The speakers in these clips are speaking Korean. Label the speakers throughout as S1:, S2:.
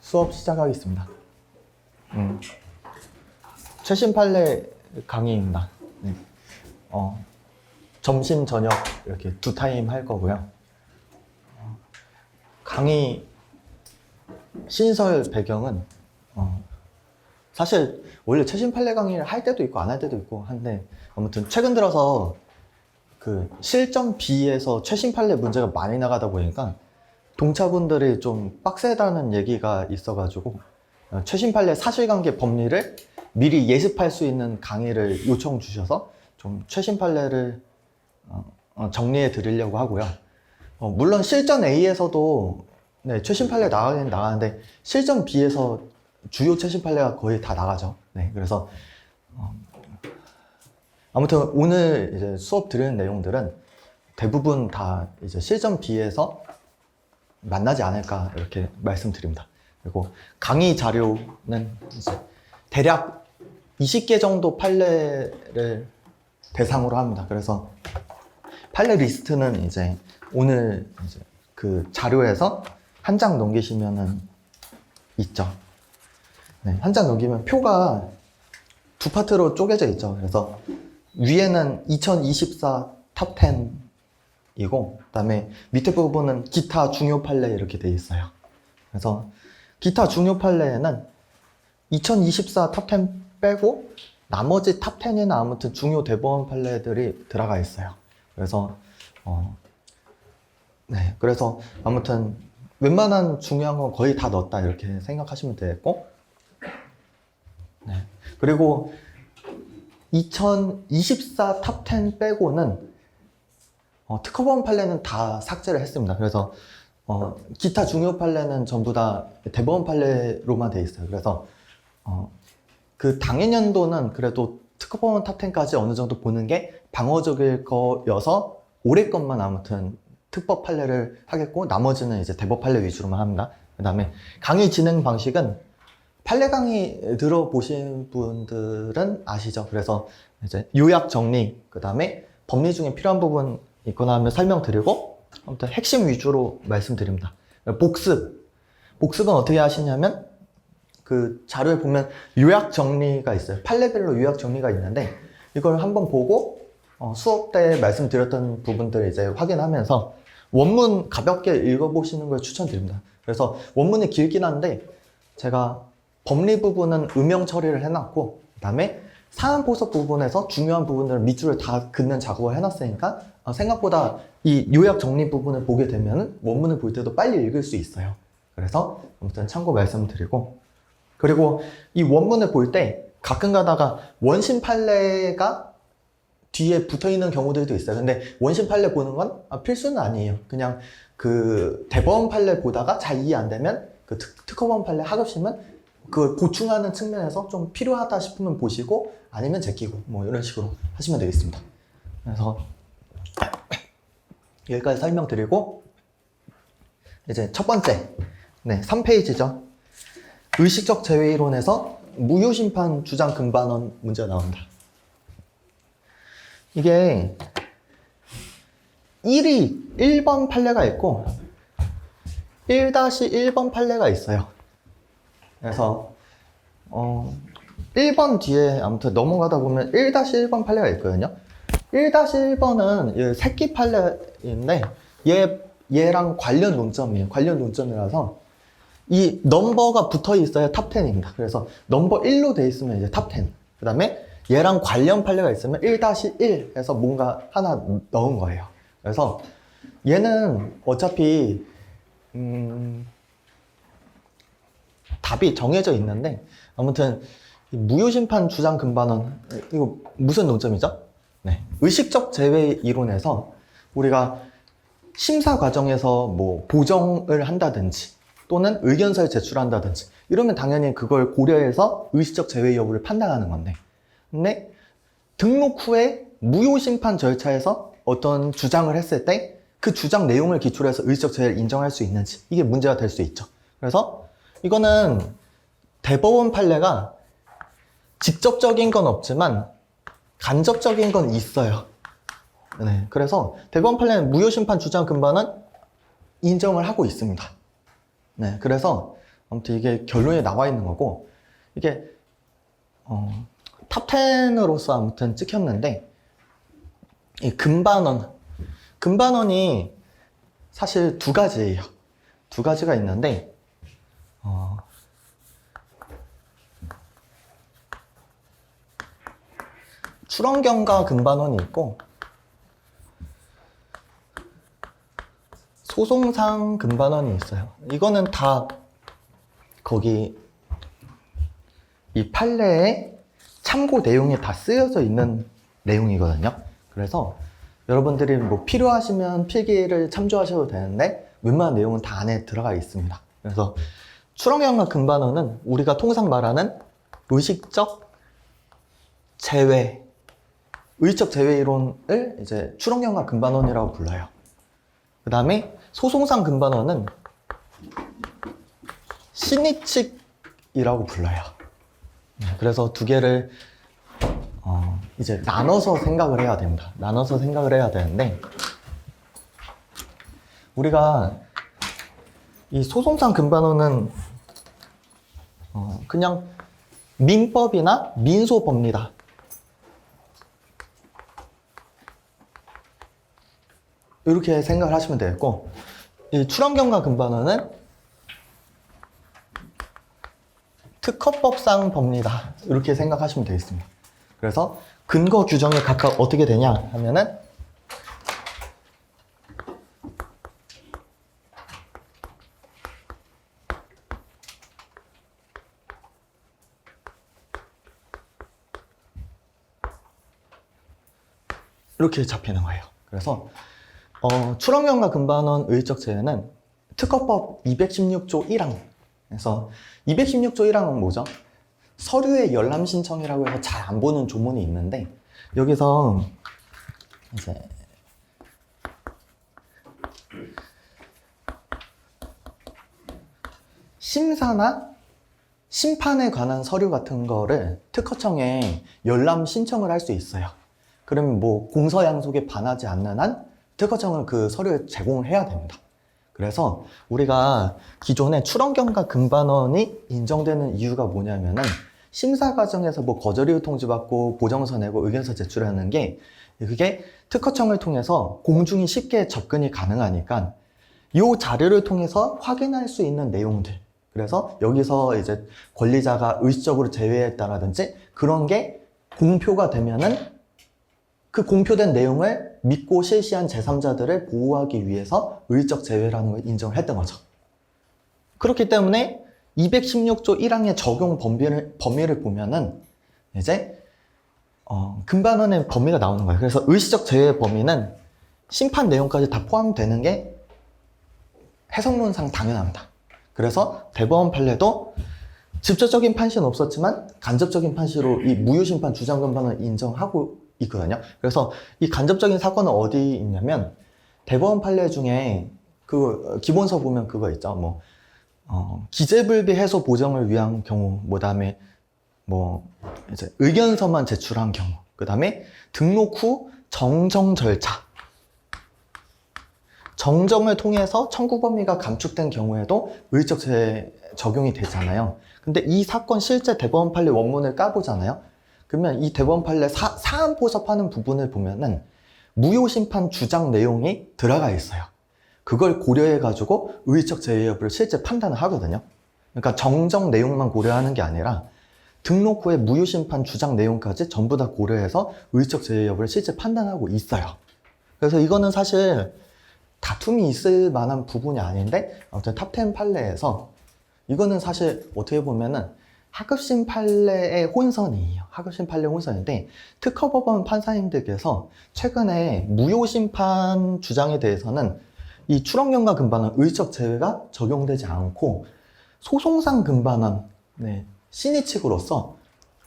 S1: 수업 시작하겠습니다. 최신 판례 강의입니다. 네. 점심, 저녁 이렇게 두 타임 할 거고요. 강의 신설 배경은 사실 원래 최신 판례 강의를 할 때도 있고 안 할 때도 있고 한데, 아무튼 최근 들어서 그 실전 B에서 최신 판례 문제가 많이 나가다 보니까 동차분들이 좀 빡세다는 얘기가 있어가지고 최신 판례 사실관계 법리를 미리 예습할 수 있는 강의를 요청 주셔서 좀 최신 판례를 정리해 드리려고 하고요. 물론 실전 A에서도 네, 최신 판례 나가긴 나가는데 실전 B에서 주요 최신 판례가 거의 다 나가죠. 네, 그래서 아무튼 오늘 이제 수업 들은 내용들은 대부분 다 이제 실전 B에서 만나지 않을까 이렇게 말씀드립니다. 그리고 강의 자료는 이제 대략 20개 정도 판례를 대상으로 합니다. 그래서 판례 리스트는 이제 오늘 이제 그 자료에서 한 장 넘기시면은 있죠. 네, 한 장 넘기면 표가 두 파트로 쪼개져 있죠. 그래서 위에는 2024 탑 10이고, 그 다음에 밑에 부분은 기타 중요 판례 이렇게 돼 있어요. 그래서 기타 중요 판례에는 2024 탑 10 빼고 나머지 탑 10이나 아무튼 중요 대법원 판례들이 들어가 있어요. 그래서 네, 그래서 아무튼 웬만한 중요한 건 거의 다 넣었다 이렇게 생각하시면 되겠고, 네, 그리고 2024 탑 10 빼고는 특허법원 판례는 다 삭제를 했습니다. 그래서 기타 중요 판례는 전부 다 대법원 판례로만 돼 있어요. 그래서 그 당해년도는 그래도 특허법원 탑 10까지 어느 정도 보는 게 방어적일 거여서 올해 것만 아무튼 특법 판례를 하겠고, 나머지는 이제 대법 판례 위주로만 합니다. 그 다음에 강의 진행 방식은 판례 강의 들어보신 분들은 아시죠? 그래서 이제 요약 정리, 그 다음에 법리 중에 필요한 부분 있거나 하면 설명드리고, 아무튼 핵심 위주로 말씀드립니다. 복습은 어떻게 하시냐면 그 자료에 보면 요약 정리가 있어요. 판례별로 요약 정리가 있는데 이걸 한번 보고 수업 때 말씀드렸던 부분들을 이제 확인하면서 원문 가볍게 읽어보시는 걸 추천드립니다. 그래서 원문이 길긴 한데 제가 법리 부분은 음영 처리를 해놨고, 그 다음에 사안 포섭 부분에서 중요한 부분들을 밑줄을 다 긋는 작업을 해놨으니까 생각보다 이 요약 정리 부분을 보게 되면 원문을 볼 때도 빨리 읽을 수 있어요. 그래서 아무튼 참고 말씀드리고, 그리고 이 원문을 볼 때 가끔 가다가 원심 판례가 뒤에 붙어 있는 경우들도 있어요. 근데 원심 판례 보는 건 필수는 아니에요. 그냥 그 대법원 판례 보다가 잘 이해 안 되면 그 특허법원 판례 하급심은 그걸 보충하는 측면에서 좀 필요하다 싶으면 보시고, 아니면 제끼고 뭐 이런 식으로 하시면 되겠습니다. 그래서 여기까지 설명드리고, 이제 첫 번째, 네, 3페이지죠. 의식적 제외이론에서 무효심판 주장 금반원 문제가 나온다. 이게 1번 판례가 있고 1-1번 판례가 있어요. 그래서 1번 뒤에 아무튼 넘어가다 보면 1-1번 판례가 있거든요. 1-1번은 새끼 판례인데 얘랑 관련 논점이에요. 관련 논점이라서 이 넘버가 붙어 있어야 탑 10입니다. 그래서 넘버 1로 돼 있으면 이제 탑 10. 그 다음에 얘랑 관련 판례가 있으면 1-1 해서 뭔가 하나 넣은 거예요. 그래서 얘는 어차피 답이 정해져 있는데, 아무튼 무효심판 주장 금반원, 이거 무슨 논점이죠? 네, 의식적 제외 이론에서 우리가 심사 과정에서 뭐 보정을 한다든지 또는 의견서를 제출한다든지 이러면 당연히 그걸 고려해서 의식적 제외 여부를 판단하는 건데, 근데 등록 후에 무효심판 절차에서 어떤 주장을 했을 때 그 주장 내용을 기초로 해서 의식적 제외를 인정할 수 있는지, 이게 문제가 될 수 있죠. 그래서 이거는 대법원 판례가 직접적인 건 없지만 간접적인 건 있어요. 네, 그래서 대법원 판례는 무효심판 주장 금반은 인정을 하고 있습니다. 네, 그래서 아무튼 이게 결론이 나와 있는 거고, 이게 탑 10으로서 아무튼 찍혔는데, 이 금반원이 사실 두 가지예요. 두 가지가 있는데, 출원경과 금반원이 있고, 소송상 금반원이 있어요. 이거는 다 거기 이 판례에 참고 내용이 다 쓰여져 있는 내용이거든요. 그래서 여러분들이 뭐 필요하시면 필기를 참조하셔도 되는데 웬만한 내용은 다 안에 들어가 있습니다. 그래서 출원경과 금반원은 우리가 통상 말하는 의식적 제외, 의식적 제외 이론을 이제 출원경과 금반원이라고 불러요. 그 다음에 소송상 금반원은 신의칙이라고 불러요. 그래서 두 개를 이제 나눠서 생각을 해야 됩니다. 나눠서 생각을 해야 되는데, 우리가 이 소송상 금반원은 그냥 민법이나 민소법니다. 이렇게 생각을 하시면 되겠고, 이 출원경과 금반원은 특허법상 법리다. 이렇게 생각하시면 되겠습니다. 그래서 근거 규정이 각각 어떻게 되냐 하면은 이렇게 잡히는 거예요. 그래서 출원경과 금반원 의의적 제외는 특허법 216조 1항. 그래서 216조 1항은 뭐죠? 서류의 열람 신청이라고 해서 잘 안 보는 조문이 있는데, 여기서 이제 심사나 심판에 관한 서류 같은 거를 특허청에 열람 신청을 할 수 있어요. 그러면 뭐 공서양속에 반하지 않는 한 특허청은 그 서류를 제공을 해야 됩니다. 그래서 우리가 기존에 출원경과 금반원이 인정되는 이유가 뭐냐면은 심사 과정에서 뭐 거절이유 통지받고 보정서 내고 의견서 제출하는 게 그게 특허청을 통해서 공중이 쉽게 접근이 가능하니까 이 자료를 통해서 확인할 수 있는 내용들, 그래서 여기서 이제 권리자가 의식적으로 제외했다라든지 그런 게 공표가 되면은 그 공표된 내용을 믿고 실시한 제3자들을 보호하기 위해서 의식적 제외라는 걸 인정을 했던 거죠. 그렇기 때문에 216조 1항의 적용 범위를 보면은 이제 금반원의 범위가 나오는 거예요. 그래서 의식적 제외의 범위는 심판 내용까지 다 포함되는 게 해석론상 당연합니다. 그래서 대법원 판례도 직접적인 판시는 없었지만 간접적인 판시로 이 무효심판 주장 금반원을 인정하고 있거든요. 그래서 이 간접적인 사건은 어디 있냐면 대법원 판례 중에 그 기본서 보면 그거 있죠. 뭐 기재불비 해소 보정을 위한 경우, 뭐 다음에 뭐 이제 의견서만 제출한 경우, 그 다음에 등록 후 정정 절차, 정정을 통해서 청구 범위가 감축된 경우에도 의식적 제외 적용이 되잖아요. 근데 이 사건 실제 대법원 판례 원문을 까보잖아요. 그러면 이 대법원 판례 사안 포섭하는 부분을 보면은 무효심판 주장 내용이 들어가 있어요. 그걸 고려해가지고 의식적 제외 여부를 실제 판단을 하거든요. 그러니까 정정 내용만 고려하는 게 아니라 등록 후에 무효심판 주장 내용까지 전부 다 고려해서 의식적 제외 여부를 실제 판단하고 있어요. 그래서 이거는 사실 다툼이 있을 만한 부분이 아닌데, 아무튼 탑10 판례에서 이거는 사실 어떻게 보면은 하급심 판례의 혼선이에요. 하급심 판례 혼선인데, 특허법원 판사님들께서 최근에 무효심판 주장에 대해서는 이 출원경과 금반원 의식적 제외가 적용되지 않고 소송상 금반원 신의칙으로서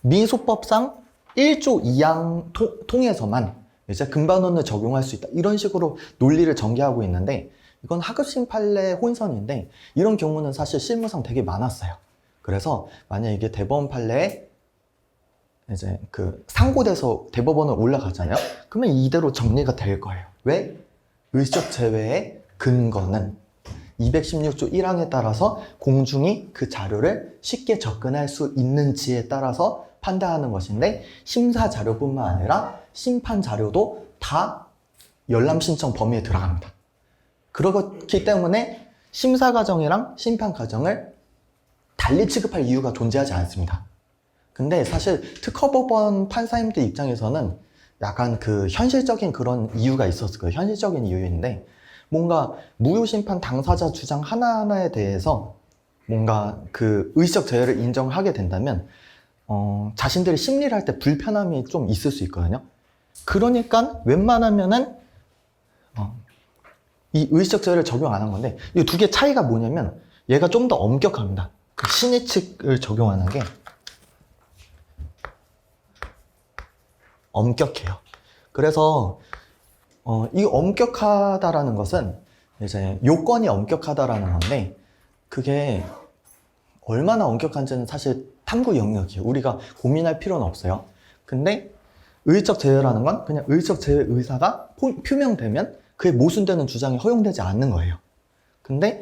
S1: 민소법상 1조 2항 통해서만 이제 금반원을 적용할 수 있다, 이런 식으로 논리를 전개하고 있는데, 이건 하급심 판례 혼선인데 이런 경우는 사실 실무상 되게 많았어요. 그래서 만약 이게 대법원 판례에 이제 그 상고돼서 대법원을 올라가잖아요. 그러면 이대로 정리가 될 거예요. 왜? 의식적 제외의 근거는 216조 1항에 따라서 공중이 그 자료를 쉽게 접근할 수 있는지에 따라서 판단하는 것인데, 심사 자료뿐만 아니라 심판 자료도 다 열람 신청 범위에 들어갑니다. 그렇기 때문에 심사 과정이랑 심판 과정을 달리 취급할 이유가 존재하지 않습니다. 근데 사실 특허법원 판사님들 입장에서는 약간 그 현실적인 그런 이유가 있었을 거예요. 현실적인 이유인데, 뭔가 무효심판 당사자 주장 하나하나에 대해서 뭔가 그 의식적 제외를 인정하게 된다면 자신들이 심리를 할 때 불편함이 좀 있을 수 있거든요. 그러니까 웬만하면은 이 의식적 제외를 적용 안 한 건데, 이 두 개 차이가 뭐냐면 얘가 좀 더 엄격합니다. 그 신의칙을 적용하는 게 엄격해요. 그래서 이 엄격하다라는 것은 이제 요건이 엄격하다라는 건데, 그게 얼마나 엄격한지는 사실 탐구 영역이에요. 우리가 고민할 필요는 없어요. 근데 의식적 제외라는 건 그냥 의식적 제외 의사가 표명되면 그에 모순되는 주장이 허용되지 않는 거예요. 근데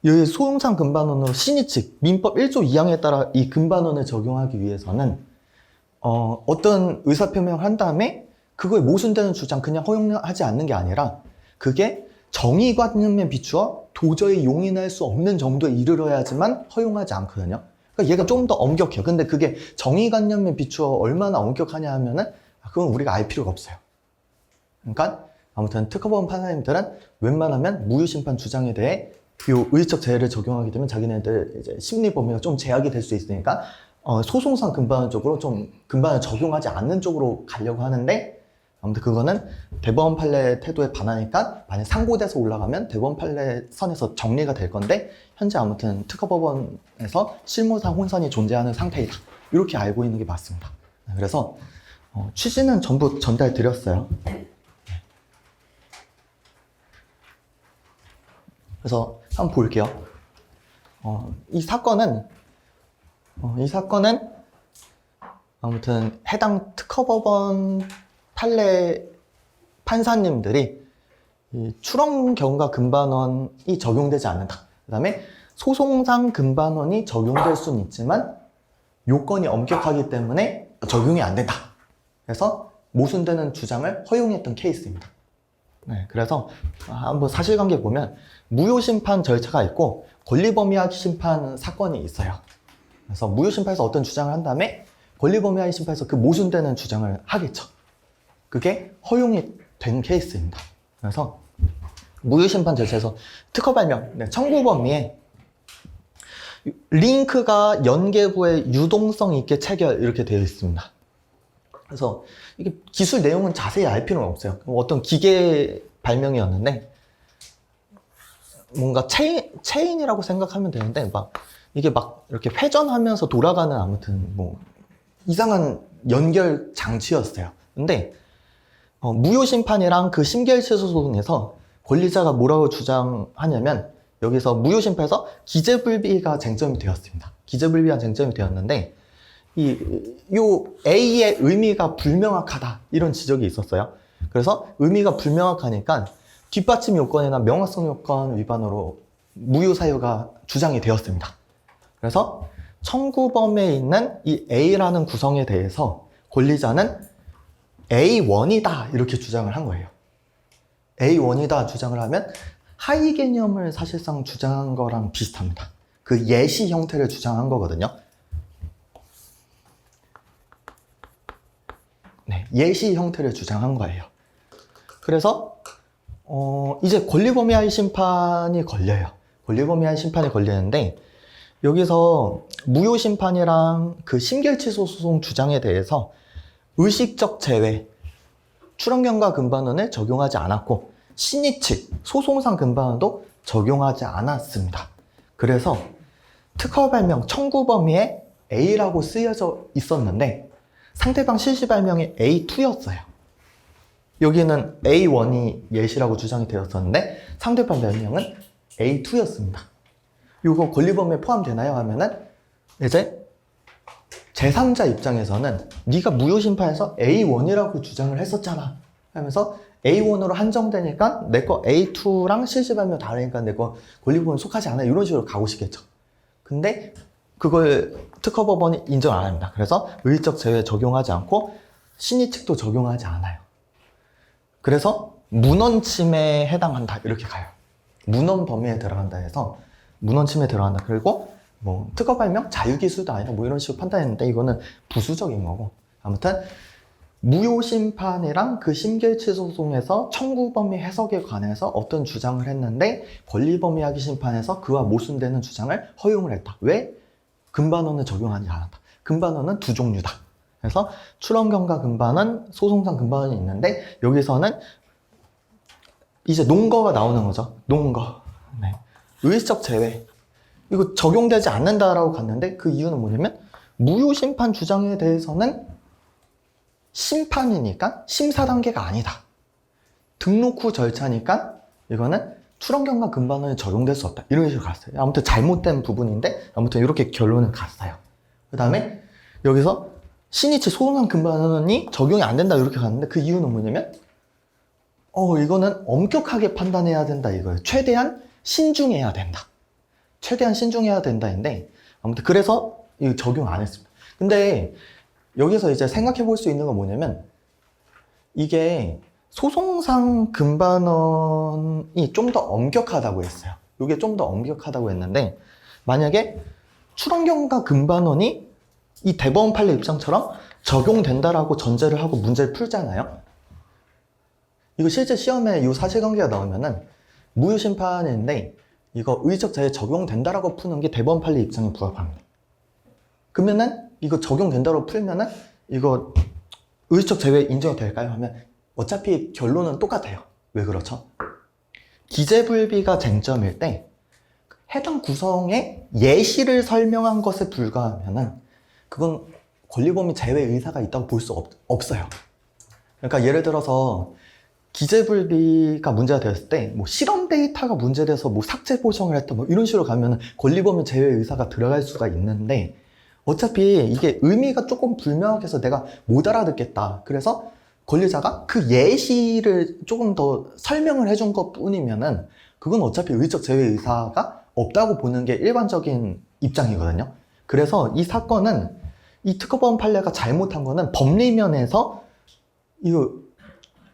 S1: 이 소용상 근반원으로 신의칙, 민법 1조 2항에 따라 이 근반원을 적용하기 위해서는 어떤 의사표명을 한 다음에 그거에 모순되는 주장 그냥 허용하지 않는 게 아니라 그게 정의관념에 비추어 도저히 용인할 수 없는 정도에 이르러야지만 허용하지 않거든요. 그러니까 얘가 좀 더 엄격해요. 근데 그게 정의관념에 비추어 얼마나 엄격하냐 하면은 그건 우리가 알 필요가 없어요. 그러니까 아무튼 특허법원 판사님들은 웬만하면 무효심판 주장에 대해 이 의식적 제외를 적용하게 되면 자기네들 이제 심리 범위가 좀 제약이 될 수 있으니까 소송상 근반원 쪽으로 좀 근반을 적용하지 않는 쪽으로 가려고 하는데, 아무튼 그거는 대법원 판례 태도에 반하니까 만약 상고돼서 올라가면 대법원 판례 선에서 정리가 될 건데, 현재 아무튼 특허법원에서 실무상 혼선이 존재하는 상태이다. 이렇게 알고 있는 게 맞습니다. 그래서 취지는 전부 전달 드렸어요. 그래서 한번 볼게요. 이 사건은 아무튼 해당 특허법원 판례 판사님들이 이 출원 경과 근반원이 적용되지 않는다. 그 다음에 소송상 근반원이 적용될 수는 있지만 요건이 엄격하기 때문에 적용이 안 된다. 그래서 모순되는 주장을 허용했던 케이스입니다. 네, 그래서 한번 사실관계 보면 무효심판 절차가 있고 권리범위학 심판 사건이 있어요. 그래서 무효심판에서 어떤 주장을 한 다음에 권리범위학 심판에서 그 모순되는 주장을 하겠죠. 그게 허용이 된 케이스입니다. 그래서 무효심판 절차에서 특허 발명, 청구 범위에 링크가 연계부에 유동성 있게 체결 이렇게 되어 있습니다. 그래서 이게 기술 내용은 자세히 알 필요는 없어요. 어떤 기계 발명이었는데 뭔가 체인이라고 생각하면 되는데 이게 이렇게 회전하면서 돌아가는 아무튼 이상한 연결 장치였어요. 근데 무효심판이랑 그 심결취소 소송에서 권리자가 뭐라고 주장하냐면, 여기서 무효심판에서 기재불비가 쟁점이 되었습니다. 기재불비가 쟁점이 되었는데 요 A의 의미가 불명확하다 이런 지적이 있었어요. 그래서 의미가 불명확하니까 뒷받침 요건이나 명확성 요건 위반으로 무효 사유가 주장이 되었습니다. 그래서 청구범위에 있는 이 A라는 구성에 대해서 권리자는 A1이다 이렇게 주장을 한 거예요. A1이다 주장을 하면 하위 개념을 사실상 주장한 거랑 비슷합니다. 그 예시 형태를 주장한 거거든요. 네, 예시 형태를 주장한 거예요. 그래서 이제 권리범위하에 심판이 걸려요. 권리범위하에 심판이 걸리는데, 여기서 무효심판이랑 그 심결취소 소송 주장에 대해서 의식적 제외, 출원경과 근반원을 적용하지 않았고 신의칙, 소송상 근반원도 적용하지 않았습니다. 그래서 특허 발명 청구 범위에 A라고 쓰여져 있었는데 상대방 실시 발명이 A2였어요. 여기는 A1이 예시라고 주장이 되었었는데 상대방 발명은 A2였습니다. 이거 권리범위에 포함되나요? 하면은 이제 제3자 입장에서는 네가 무효심판에서 A1이라고 주장을 했었잖아 하면서 A1으로 한정되니까 내 거 A2랑 실시발명 다르니까 내 거 권리법원에 속하지 않아 이런 식으로 가고 싶겠죠. 근데 그걸 특허법원이 인정 안 합니다. 그래서 의의적 제외 적용하지 않고 신의 측도 적용하지 않아요. 그래서 문헌 침해에 해당한다 이렇게 가요. 문헌 범위에 들어간다 해서 문헌 침해에 들어간다. 그리고 뭐 특허 발명 자유기술도 아니라 뭐 이런 식으로 판단했는데 이거는 부수적인 거고, 아무튼 무효 심판이랑 그 심결치 소송에서 청구 범위 해석에 관해서 어떤 주장을 했는데 권리범위하기 심판에서 그와 모순되는 주장을 허용을 했다. 왜? 금반원을 적용하지 않았다. 금반원은 두 종류다. 그래서 출원경과 금반원, 소송상 금반원이 있는데 여기서는 이제 논거가 나오는 거죠. 논거. 네. 의의적 제외. 이거 적용되지 않는다라고 갔는데 그 이유는 뭐냐면 무효 심판 주장에 대해서는 심판이니까 심사 단계가 아니다. 등록 후 절차니까 이거는 출원경과 금반원이 적용될 수 없다. 이런 식으로 갔어요. 아무튼 잘못된 부분인데 아무튼 이렇게 결론을 갔어요. 그 다음에 여기서 신의 측 소송상 금반원이 적용이 안 된다 이렇게 갔는데 그 이유는 뭐냐면 이거는 엄격하게 판단해야 된다 이거예요. 최대한 신중해야 된다. 최대한 신중해야 된다인데 아무튼 그래서 이거 적용 안 했습니다. 근데 여기서 이제 생각해 볼 수 있는 건 뭐냐면 이게 소송상 금반원이 좀 더 엄격하다고 했어요. 이게 좀 더 엄격하다고 했는데 만약에 출원경과 금반원이 이 대법원 판례 입장처럼 적용된다라고 전제를 하고 문제를 풀잖아요. 이거 실제 시험에 이 사실관계가 나오면은 무효 심판인데 이거 의의적 제외 적용된다라고 푸는 게 대법원 판례 입장에 부합합니다. 그러면은 이거 적용된다고 풀면은 이거 의의적 제외 인정이 될까요? 하면 어차피 결론은 똑같아요. 왜 그렇죠? 기재불비가 쟁점일 때 해당 구성의 예시를 설명한 것에 불과하면은 그건 권리범위 제외 의사가 있다고 볼 수 없어요. 그러니까 예를 들어서 기재불비가 문제가 되었을 때 뭐 실험 데이터가 문제돼서 뭐 삭제 보정을 했다 뭐 이런 식으로 가면 권리범위 제외 의사가 들어갈 수가 있는데 어차피 이게 의미가 조금 불명확해서 내가 못 알아듣겠다. 그래서 권리자가 그 예시를 조금 더 설명을 해준 것 뿐이면은 그건 어차피 의의적 제외 의사가 없다고 보는 게 일반적인 입장이거든요. 그래서 이 사건은 이 특허법원 판례가 잘못한 거는 법리면에서 이거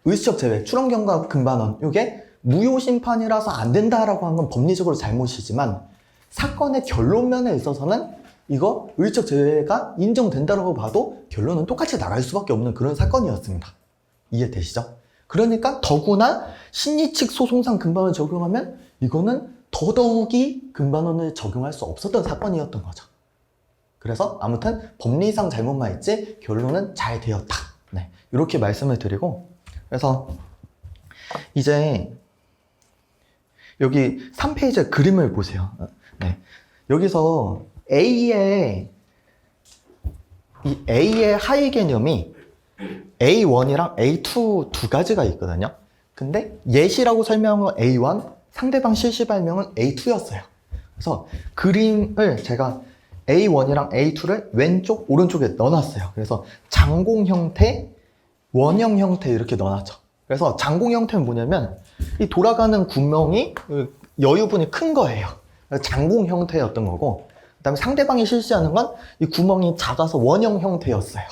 S1: 의의적 제외, 출원경과 금반원 이게 무효 심판이라서 안 된다라고 한 건 법리적으로 잘못이지만 사건의 결론면에 있어서는 이거 의의적 제외가 인정된다고 봐도 결론은 똑같이 나갈 수밖에 없는 그런 사건이었습니다. 이해되시죠? 그러니까 더구나 신의 측 소송상 금반원을 적용하면 이거는 더더욱이 금반원을 적용할 수 없었던 사건이었던 거죠. 그래서 아무튼 법리상 잘못만 있지 결론은 잘 되었다. 네, 이렇게 말씀을 드리고 그래서 이제 여기 3페이지 그림을 보세요. 네, 여기서 A의 하위 개념이 A1이랑 A2 두 가지가 있거든요. 근데 예시라고 설명한 건 A1, 상대방 실시 발명은 A2였어요. 그래서 그림을 제가 A1이랑 A2를 왼쪽, 오른쪽에 넣어놨어요. 그래서 장공 형태, 원형 형태 이렇게 넣어놨죠. 그래서 장공 형태는 뭐냐면 이 돌아가는 구멍이 여유분이 큰 거예요. 장공 형태였던 거고 그 다음에 상대방이 실시하는 건 이 구멍이 작아서 원형 형태였어요.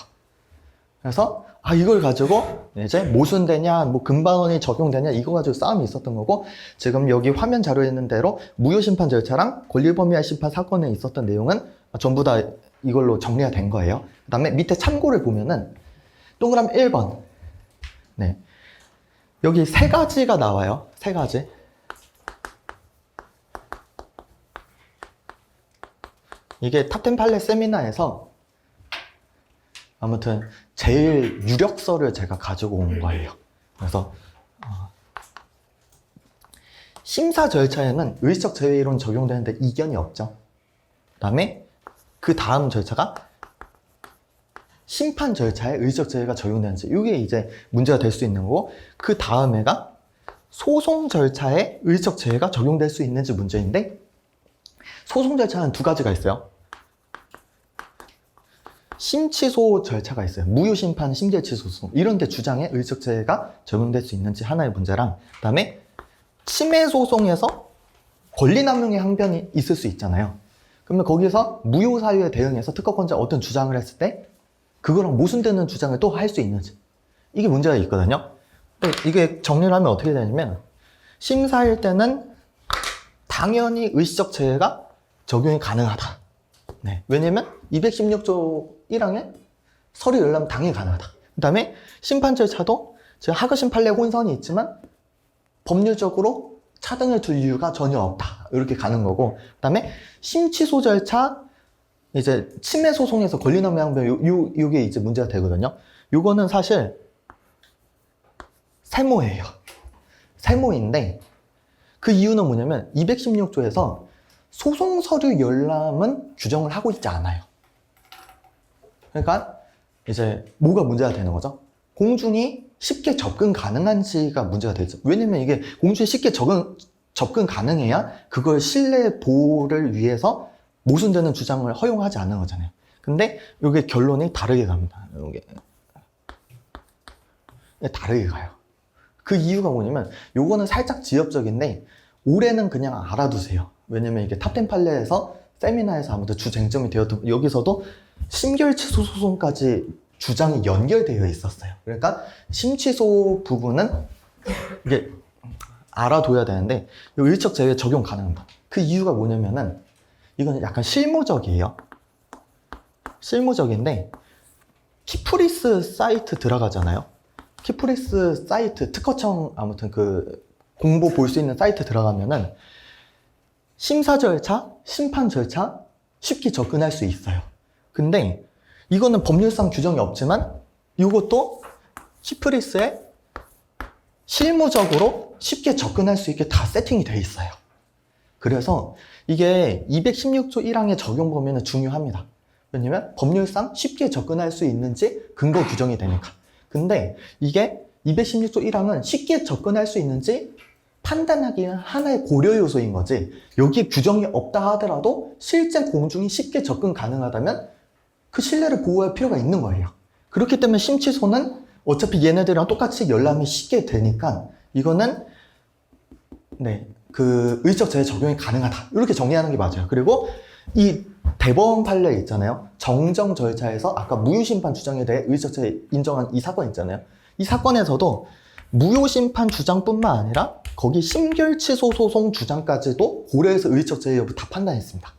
S1: 그래서 이걸 가지고 이제 모순되냐 뭐 금반원이 적용되냐 이거 가지고 싸움이 있었던 거고 지금 여기 화면 자료에 있는 대로 무효심판 절차랑 권리범위화 심판 사건에 있었던 내용은 전부 다 이걸로 정리가 된 거예요. 그 다음에 밑에 참고를 보면은 동그라미 1번 네, 여기 세 가지가 나와요. 세 가지. 이게 탑10 판례 세미나에서 아무튼 제일 유력서를 제가 가지고 온 거예요. 그래서 심사 절차에는 의의적 제외 이론 적용되는데 이견이 없죠. 그다음에 그 다음 절차가 심판 절차에 의의적 제외가 적용되는지 이게 이제 문제가 될 수 있는 거고 그 다음에가 소송 절차에 의의적 제외가 적용될 수 있는지 문제인데 소송 절차는 두 가지가 있어요. 심취소 절차가 있어요. 무효심판, 심결치소송 이런 데 주장에 의적제가 적용될 수 있는지 하나의 문제랑, 그다음에 침해소송에서 권리남용의 항변이 있을 수 있잖아요. 그러면 거기서 무효사유에 대응해서 특허권자가 어떤 주장을 했을 때 그거랑 모순되는 주장을 또 할 수 있는지, 이게 문제가 있거든요. 이게 정리를 하면 어떻게 되냐면, 심사일 때는 당연히 의식적 제외가 적용이 가능하다. 네. 왜냐면 216조 1항에 서류 열람 당연히 가능하다. 그 다음에 심판 절차도 하급심 판례 혼선이 있지만 법률적으로 차등을 둘 이유가 전혀 없다. 이렇게 가는 거고, 그 다음에 심취소 절차, 이제 침해 소송에서 권리남용 요게 이제 문제가 되거든요. 요거는 사실 세모예요. 세모인데 그 이유는 뭐냐면 216조에서 소송 서류 열람은 규정을 하고 있지 않아요. 그러니까 이제 뭐가 문제가 되는 거죠? 공중이 쉽게 접근 가능한지가 문제가 되죠. 왜냐면 이게 공중이 쉽게 접근 가능해야 그걸 신뢰 보호를 위해서 모순되는 주장을 허용하지 않는 거잖아요. 근데 이게 결론이 다르게 갑니다. 이게 다르게 가요. 그 이유가 뭐냐면 요거는 살짝 지엽적인데 올해는 그냥 알아두세요. 왜냐면 이게 탑10 판례에서 세미나에서 아무튼 주쟁점이 되었던, 여기서도 심결치소 소송까지 주장이 연결되어 있었어요. 그러니까 심취소 부분은 이게 알아둬야 되는데 이 일적 제외 적용 가능합니다. 그 이유가 뭐냐면은 이건 약간 실무적이에요. 실무적인데 키프리스 사이트 들어가잖아요. 키프리스 사이트, 특허청 아무튼 그 공보 볼 수 있는 사이트 들어가면은 심사 절차, 심판 절차 쉽게 접근할 수 있어요. 근데 이거는 법률상 규정이 없지만 이것도 키프리스에 실무적으로 쉽게 접근할 수 있게 다 세팅이 돼 있어요. 그래서 이게 216조 1항의 적용 범위는 중요합니다. 왜냐면 법률상 쉽게 접근할 수 있는지 근거 규정이 되니까. 근데 이게 216조 1항은 쉽게 접근할 수 있는지 판단하기는 하나의 고려 요소인 거지, 여기에 규정이 없다 하더라도 실제 공중이 쉽게 접근 가능하다면 그 신뢰를 보호할 필요가 있는 거예요. 그렇기 때문에 심취소는 어차피 얘네들이랑 똑같이 열람이 쉽게 되니까 이거는 그 의적 제외 적용이 가능하다. 이렇게 정리하는 게 맞아요. 그리고 이 대법원 판례 있잖아요. 정정 절차에서 아까 무효심판 주장에 대해 의적 제외 인정한 이 사건 있잖아요. 이 사건에서도 무효심판 주장뿐만 아니라 거기 심결치소 소송 주장까지도 고려해서 의적 제외 여부 다 판단했습니다.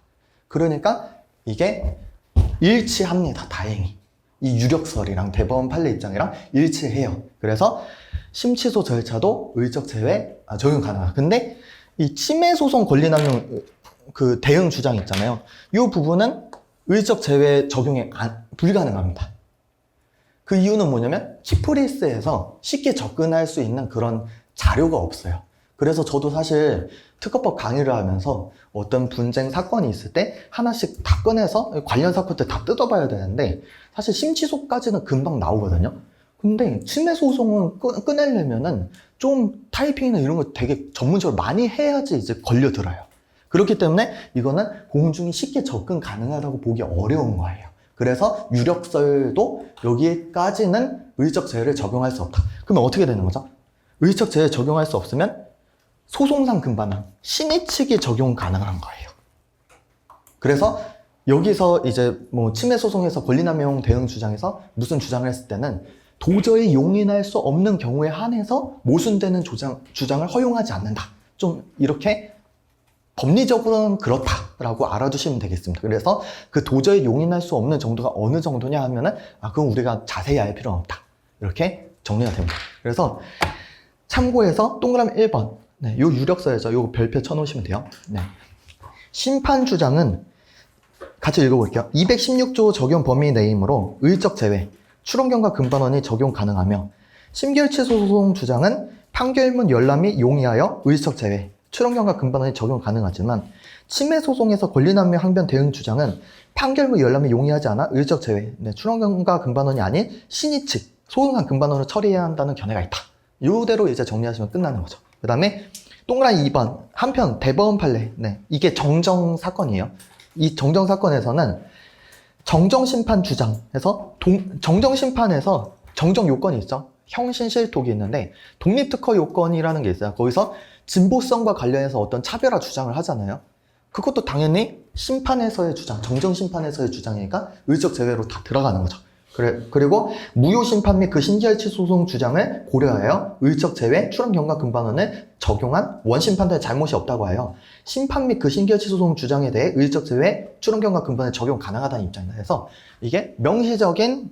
S1: 그러니까 이게 일치합니다. 다행히. 이 유력설이랑 대법원 판례 입장이랑 일치해요. 그래서 심취소 절차도 의적 제외 적용 가능하다. 근데 이 침해 소송 권리남용 그 대응 주장 있잖아요. 이 부분은 의적 제외 적용이 불가능합니다. 그 이유는 뭐냐면 키프리스에서 쉽게 접근할 수 있는 그런 자료가 없어요. 그래서 저도 사실 특허법 강의를 하면서 어떤 분쟁 사건이 있을 때 하나씩 다 꺼내서 관련 사건들 다 뜯어봐야 되는데 사실 심취소까지는 금방 나오거든요. 근데 침해 소송은 꺼내려면은 좀 타이핑이나 이런 거 되게 전문적으로 많이 해야지 이제 걸려들어요. 그렇기 때문에 이거는 공중이 쉽게 접근 가능하다고 보기 어려운 거예요. 그래서 유력설도 여기까지는 의적 제외를 적용할 수 없다. 그러면 어떻게 되는 거죠? 의적 제외 적용할 수 없으면 소송상 금반항, 신의 측이 적용 가능한 거예요. 그래서 여기서 이제 뭐 침해 소송에서 권리남용 대응 주장에서 무슨 주장을 했을 때는 도저히 용인할 수 없는 경우에 한해서 모순되는 주장을 허용하지 않는다. 좀 이렇게 법리적으로는 그렇다라고 알아두시면 되겠습니다. 그래서 그 도저히 용인할 수 없는 정도가 어느 정도냐 하면은 그건 우리가 자세히 알 필요는 없다. 이렇게 정리가 됩니다. 그래서 참고해서 동그라미 1번 요 유력서에서 요 별표 쳐놓으시면 돼요. 심판 주장은 같이 읽어볼게요. 216조 적용 범위 내이므로 의적 제외, 추론경과 금반원이 적용 가능하며 심결치소 소송 주장은 판결문 열람이 용이하여 의적 제외, 추론경과 금반원이 적용 가능하지만 침해 소송에서 권리남용 항변 대응 주장은 판결문 열람이 용이하지 않아 의적 제외, 추론경과 금반원이 아닌 신의 측, 소송상 금반원을 처리해야 한다는 견해가 있다. 이대로 이제 정리하시면 끝나는 거죠. 그 다음에 동그라미 2번 한편 대법원 판례, 이게 정정 사건이에요. 이 정정 사건에서는 정정심판 주장에서 정정심판에서 정정 요건이 있죠. 형신실독이 있는데 독립특허 요건이라는 게 있어요. 거기서 진보성과 관련해서 어떤 차별화 주장을 하잖아요. 그것도 당연히 심판에서의 주장, 정정심판에서의 주장이니까 의적 제외로 다 들어가는 거죠. 그리고 무효심판 및 그 신기할치 소송 주장을 고려하여 의적 제외 출원 경과 금반원을 적용한 원심판단의 잘못이 없다고 하여 심판 및 그 신기할치 소송 주장에 대해 의적 제외 출원 경과 금반을 적용 가능하다는 입장이다. 그래서 이게 명시적인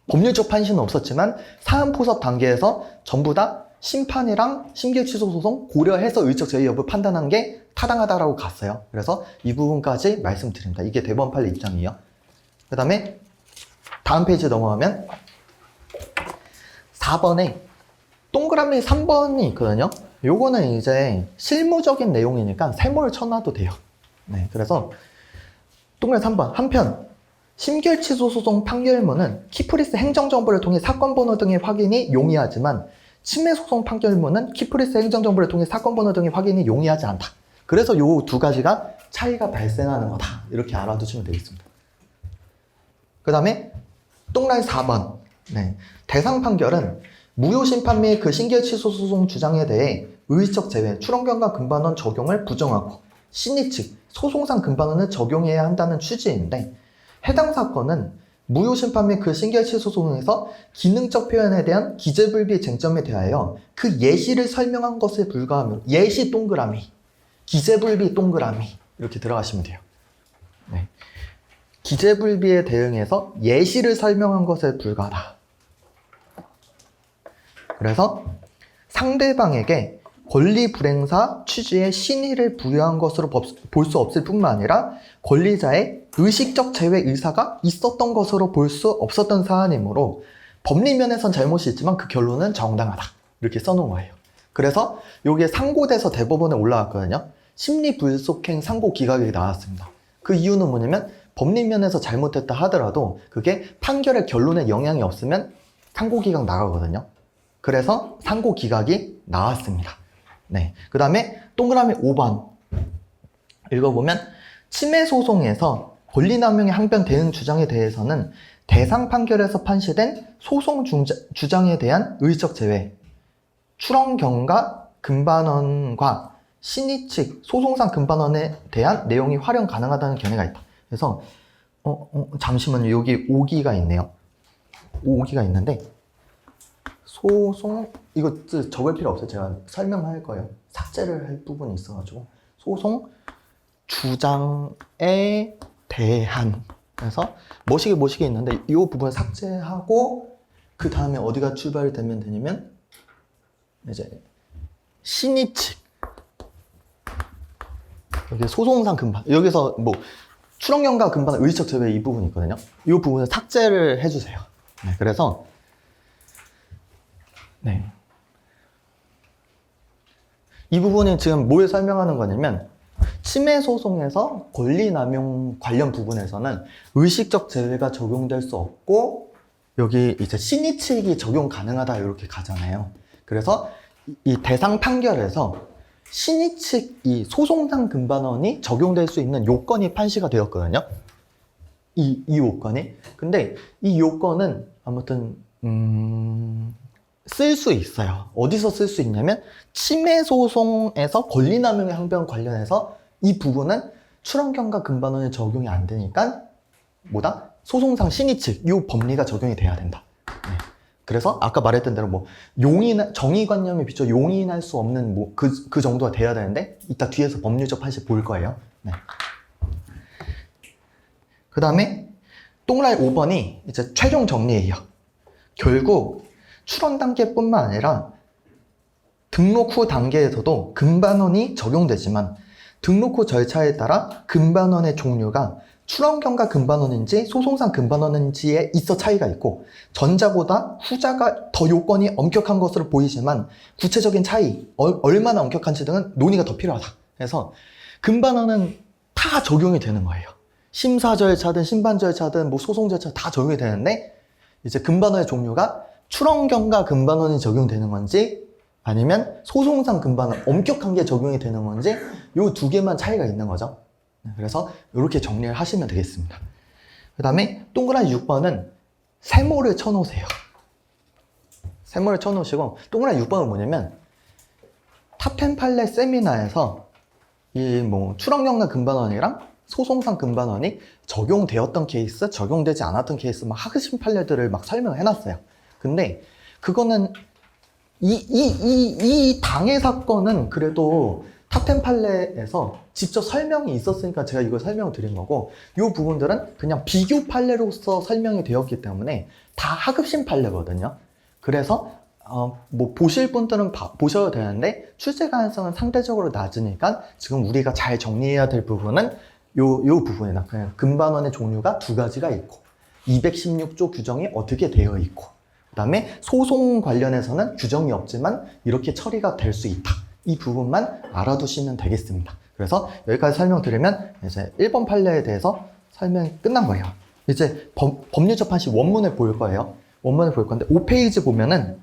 S1: 법률적 판시는 없었지만 사안 포섭 단계에서 전부 다 심판이랑 신기취소 소송 고려해서 의적 제외 여부를 판단한 게 타당하다라고 갔어요. 그래서 이 부분까지 말씀드립니다. 이게 대법원 판례 입장이에요. 그 다음에 다음 페이지 넘어가면 4번에 동그라미 3번이 있거든요. 요거는 이제 실무적인 내용이니까 세모를 쳐놔도 돼요. 네, 그래서 동그라미 3번. 한편 심결취소 소송 판결문은 키프리스 행정정보를 통해 사건 번호 등의 확인이 용이하지만 침해 소송 판결문은 키프리스 행정정보를 통해 사건 번호 등의 확인이 용이하지 않다. 그래서 요 두 가지가 차이가 발생하는 거다. 이렇게 알아두시면 되겠습니다. 그 다음에 동그라미 4번. 네. 대상 판결은 무효심판 및 그 신결취소 소송 주장에 대해 의의적 제외, 출원경과 금반원 적용을 부정하고 신의 측, 소송상 금반원을 적용해야 한다는 취지인데 해당 사건은 무효심판 및 그 신결취소 소송에서 기능적 표현에 대한 기재불비 쟁점에 대하여 그 예시를 설명한 것에 불과하며 예시 동그라미, 기재불비 동그라미 이렇게 들어가시면 돼요. 네. 기재불비에 대응해서 예시를 설명한 것에 불과하다. 그래서 상대방에게 권리불행사 취지의 신의를 부여한 것으로 볼 수 없을 뿐만 아니라 권리자의 의식적 제외 의사가 있었던 것으로 볼 수 없었던 사안이므로 법리면에선 잘못이 있지만 그 결론은 정당하다. 이렇게 써놓은 거예요. 그래서 여기에 상고돼서 대법원에 올라왔거든요. 심리불속행 상고기각이 나왔습니다. 그 이유는 뭐냐면 법리면에서 잘못했다 하더라도 그게 판결의 결론에 영향이 없으면 상고기각 나가거든요. 그래서 상고기각이 나왔습니다. 네. 그 다음에 동그라미 5번 읽어보면 침해 소송에서 권리남용의 항변 대응 주장에 대해서는 대상 판결에서 판시된 소송 주장에 대한 의의적 제외, 출원경과 금반원과 신의 측 소송상 금반원에 대한 내용이 활용 가능하다는 견해가 있다. 그래서 잠시만요. 여기 5기가 있네요. 5기가 있는데 소송 이거 적을 필요 없어요. 제가 설명할 거예요. 삭제를 할 부분이 있어가지고 소송 주장에 대한 그래서 뭐시기 있는데 이 부분 삭제하고 그 다음에 어디가 출발이 되면 되냐면 이제 신의 측 여기 소송상 금반 여기서 출원경과 금반 의의적 제외 이 부분이 있거든요. 이 부분을 삭제를 해주세요. 네, 그래서 네. 이 부분이 지금 뭘 설명하는 거냐면 침해 소송에서 권리남용 관련 부분에서는 의식적 제외가 적용될 수 없고 여기 이제 신의 측이 적용 가능하다 이렇게 가잖아요. 그래서 이 대상 판결에서 신의 측 이 소송상 금반원이 적용될 수 있는 요건이 판시가 되었거든요. 이 요건이. 근데 이 요건은 아무튼 쓸 수 있어요. 어디서 쓸 수 있냐면 침해 소송에서 권리남용의 항변 관련해서 이 부분은 출원경과 금반원이 적용이 안 되니까 소송상 신의 측 이 법리가 적용이 돼야 된다. 네. 그래서 아까 말했던 대로 정의관념에 비춰 용인할 수 없는 그 정도가 돼야 되는데 이따 뒤에서 법률적 판시 볼 거예요. 네. 그 다음에 동그라미 5번이 이제 최종 정리예요. 결국 출원 단계뿐만 아니라 등록 후 단계에서도 금반원이 적용되지만 등록 후 절차에 따라 금반원의 종류가 출원경과 금반원인지 소송상 금반원인지에 있어 차이가 있고 전자보다 후자가 더 요건이 엄격한 것으로 보이지만 구체적인 차이, 얼마나 엄격한지 등은 논의가 더 필요하다. 그래서 금반원은 다 적용이 되는 거예요. 심사 절차든 심판 절차든 소송 절차 다 적용이 되는데 이제 금반원의 종류가 출원경과 금반원이 적용되는 건지 아니면 소송상 금반원 엄격한 게 적용이 되는 건지 요 두 개만 차이가 있는 거죠. 그래서 이렇게 정리를 하시면 되겠습니다. 그 다음에 동그라미 6번은 세모를 쳐놓으세요. 세모를 쳐놓으시고, 동그라미 6번은 뭐냐면 탑10 판례 세미나에서 이 뭐 출원경과 금반원이랑 소송상 금반원이 적용되었던 케이스, 적용되지 않았던 케이스 막 학습 판례들을 막 설명을 해놨어요. 근데 그거는 이 당해 사건은 그래도 탑10 판례에서 직접 설명이 있었으니까 제가 이걸 설명을 드린 거고, 이 부분들은 그냥 비교 판례로서 설명이 되었기 때문에 다 하급심 판례거든요. 그래서 뭐 보실 분들은 보셔도 되는데 출제 가능성은 상대적으로 낮으니까 지금 우리가 잘 정리해야 될 부분은 요 부분이다. 그냥 금반원의 종류가 두 가지가 있고 216조 규정이 어떻게 되어 있고, 그 다음에 소송 관련해서는 규정이 없지만 이렇게 처리가 될 수 있다. 이 부분만 알아두시면 되겠습니다. 그래서 여기까지 설명드리면 이제 1번 판례에 대해서 설명이 끝난 거예요. 이제 법률 접한 시 원문을 볼 거예요. 원문을 볼 건데 5페이지 보면은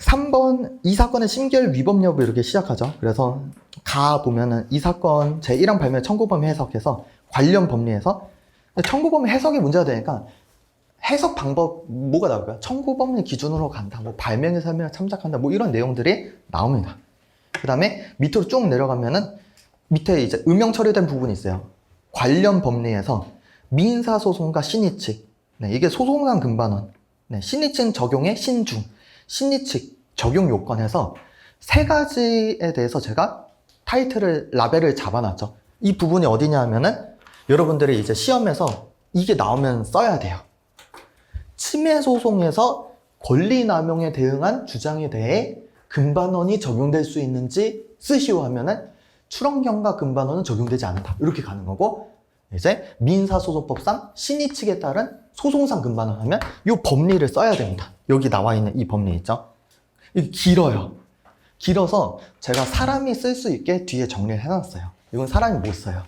S1: 3번 이 사건의 심결 위법 여부 이렇게 시작하죠. 그래서 가 보면은 이 사건 제1항 발매 청구범위 해석해서 관련 법리에서 청구범위 해석이 문제가 되니까 해석 방법 뭐가 나올까요? 청구범위 기준으로 간다, 뭐 발명의 설명을 참작한다, 뭐 이런 내용들이 나옵니다. 그 다음에 밑으로 쭉 내려가면은 밑에 이제 음영 처리된 부분이 있어요. 관련 법리에서 민사소송과 신의칙, 이게 소송상 금반원, 신의칙 적용의 신중, 신의칙 적용 요건에서 세 가지에 대해서 제가 타이틀을, 라벨을 잡아놨죠. 이 부분이 어디냐 하면은 여러분들이 이제 시험에서 이게 나오면 써야 돼요. 침해 소송에서 권리 남용에 대응한 주장에 대해 금반원이 적용될 수 있는지 쓰시오 하면은 출원경과 금반원은 적용되지 않는다. 이렇게 가는 거고, 이제 민사소송법상 신의칙에 따른 소송상 금반원 하면 이 법리를 써야 됩니다. 여기 나와 있는 이 법리 있죠? 이게 길어요. 길어서 제가 사람이 쓸 수 있게 뒤에 정리를 해놨어요. 이건 사람이 못 써요.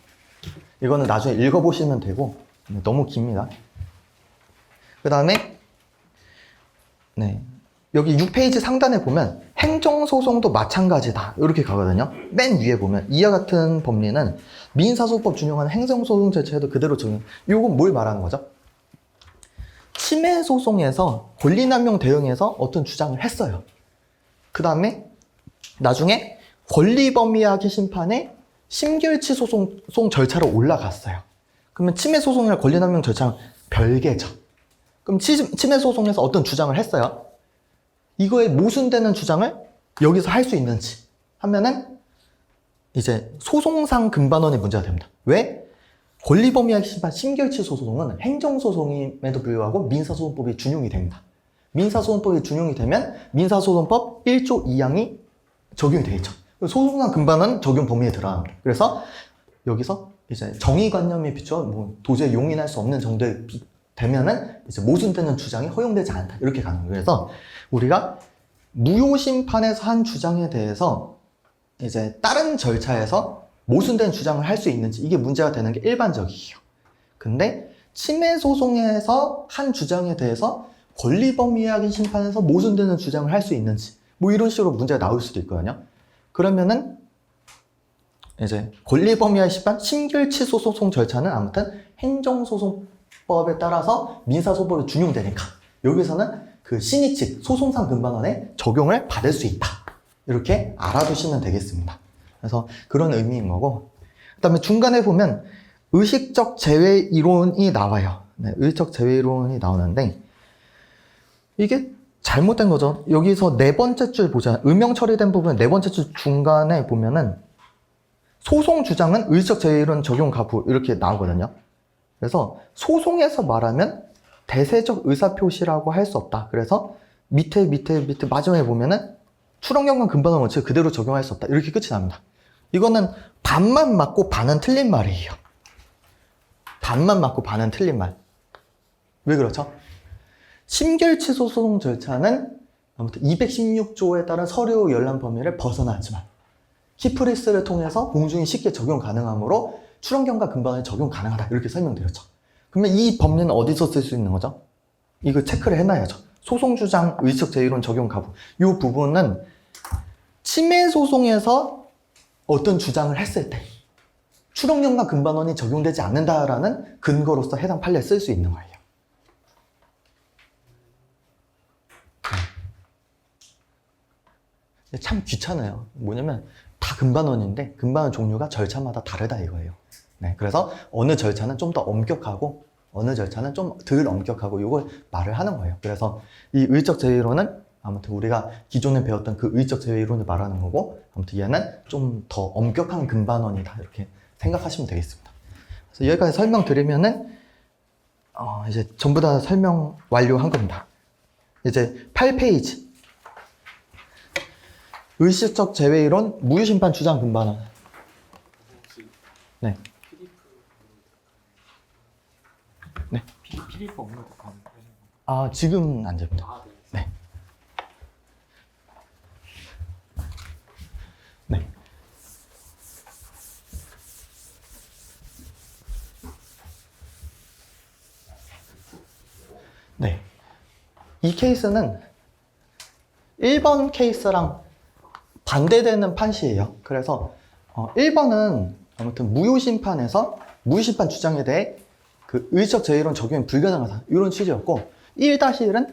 S1: 이거는 나중에 읽어보시면 되고, 너무 깁니다. 그 다음에 여기 6페이지 상단에 보면 행정소송도 마찬가지다 이렇게 가거든요. 맨 위에 보면 이와 같은 법리는 민사소송법 준용하는 행정소송 절차에도 그대로 적용. 이건 뭘 말하는 거죠? 침해 소송에서 권리남용 대응해서 어떤 주장을 했어요. 그 다음에 나중에 권리범위하기 심판에 심결치 소송 절차로 올라갔어요. 그러면 침해 소송이나 권리남용 절차는 별개죠. 그럼 침해 소송에서 어떤 주장을 했어요? 이거에 모순되는 주장을 여기서 할 수 있는지 하면은 이제 소송상 금반원이 문제가 됩니다. 왜? 권리범위하기 심판 심결치 소송은 행정소송임에도 불구하고 민사소송법이 준용이 됩니다. 민사소송법이 준용이 되면 민사소송법 1조 2항이 적용이 되겠죠. 소송상 금반원 적용 범위에 들어갑니다. 그래서 여기서 이제 정의관념에 비추어 뭐 도저히 용인할 수 없는 정도의 되면은 이제 모순되는 주장이 허용되지 않다. 이렇게 가는 거예요. 그래서 우리가 무효심판에서 한 주장에 대해서 이제 다른 절차에서 모순된 주장을 할 수 있는지 이게 문제가 되는 게 일반적이에요. 근데 침해 소송에서 한 주장에 대해서 권리범위하기 심판에서 모순되는 주장을 할 수 있는지 뭐 이런 식으로 문제가 나올 수도 있거든요. 그러면은 이제 권리범위하기 심판 심결치 소송 절차는 아무튼 행정소송법에 따라서 민사소송법이 준용되니까 여기서는 그 신의칙 소송상 금반원에 적용을 받을 수 있다. 이렇게 알아두시면 되겠습니다. 그래서 그런 의미인 거고, 그 다음에 중간에 보면 의식적 제외 이론이 나와요. 의식적 제외 이론이 나오는데 이게 잘못된 거죠. 여기서 네 번째 줄 보자. 음영 처리된 부분 네 번째 줄 중간에 보면은 소송 주장은 의식적 제외 이론 적용 가부 이렇게 나오거든요. 그래서 소송에서 말하면 대세적 의사표시라고 할 수 없다. 그래서 밑에 마지막에 보면은 출원경과 금반원 원칙을 그대로 적용할 수 없다. 이렇게 끝이 납니다. 이거는 반만 맞고 반은 틀린 말이에요. 반만 맞고 반은 틀린 말. 왜 그렇죠? 심결치 소송 절차는 아무튼 216조에 따른 서류 열람 범위를 벗어나지만 키프리스를 통해서 공중이 쉽게 적용 가능하므로 출원경과 금반원이 적용 가능하다. 이렇게 설명드렸죠. 그러면 이 법리는 어디서 쓸 수 있는 거죠? 이거 체크를 해놔야죠. 소송주장, 의식적 제외이론 적용 가부. 이 부분은 침해 소송에서 어떤 주장을 했을 때 추론경과 금반원이 적용되지 않는다라는 근거로서 해당 판례를 쓸 수 있는 거예요. 참 귀찮아요. 뭐냐면 다 금반원인데 금반원 종류가 절차마다 다르다 이거예요. 네, 그래서 어느 절차는 좀 더 엄격하고 어느 절차는 좀 덜 엄격하고 이걸 말을 하는 거예요. 그래서 이 의적 제외이론은 아무튼 우리가 기존에 배웠던 그 의적 제외이론을 말하는 거고, 아무튼 얘는 좀 더 엄격한 금반원이다 이렇게 생각하시면 되겠습니다. 그래서 여기까지 설명드리면은 이제 전부 다 설명 완료한 겁니다. 이제 8페이지 의식적 제외이론 무효심판 주장 금반원. 네. 네.
S2: PDF 업로드 가능?
S1: 지금은 안 됩니다. 네. 네. 네. 이 케이스는 1번 케이스랑 반대되는 판시예요. 그래서 1번은 아무튼 무효심판에서 무효심판 주장에 대해 그 의적 제외이론 적용이 불가능하다 이런 취지였고, 1-1은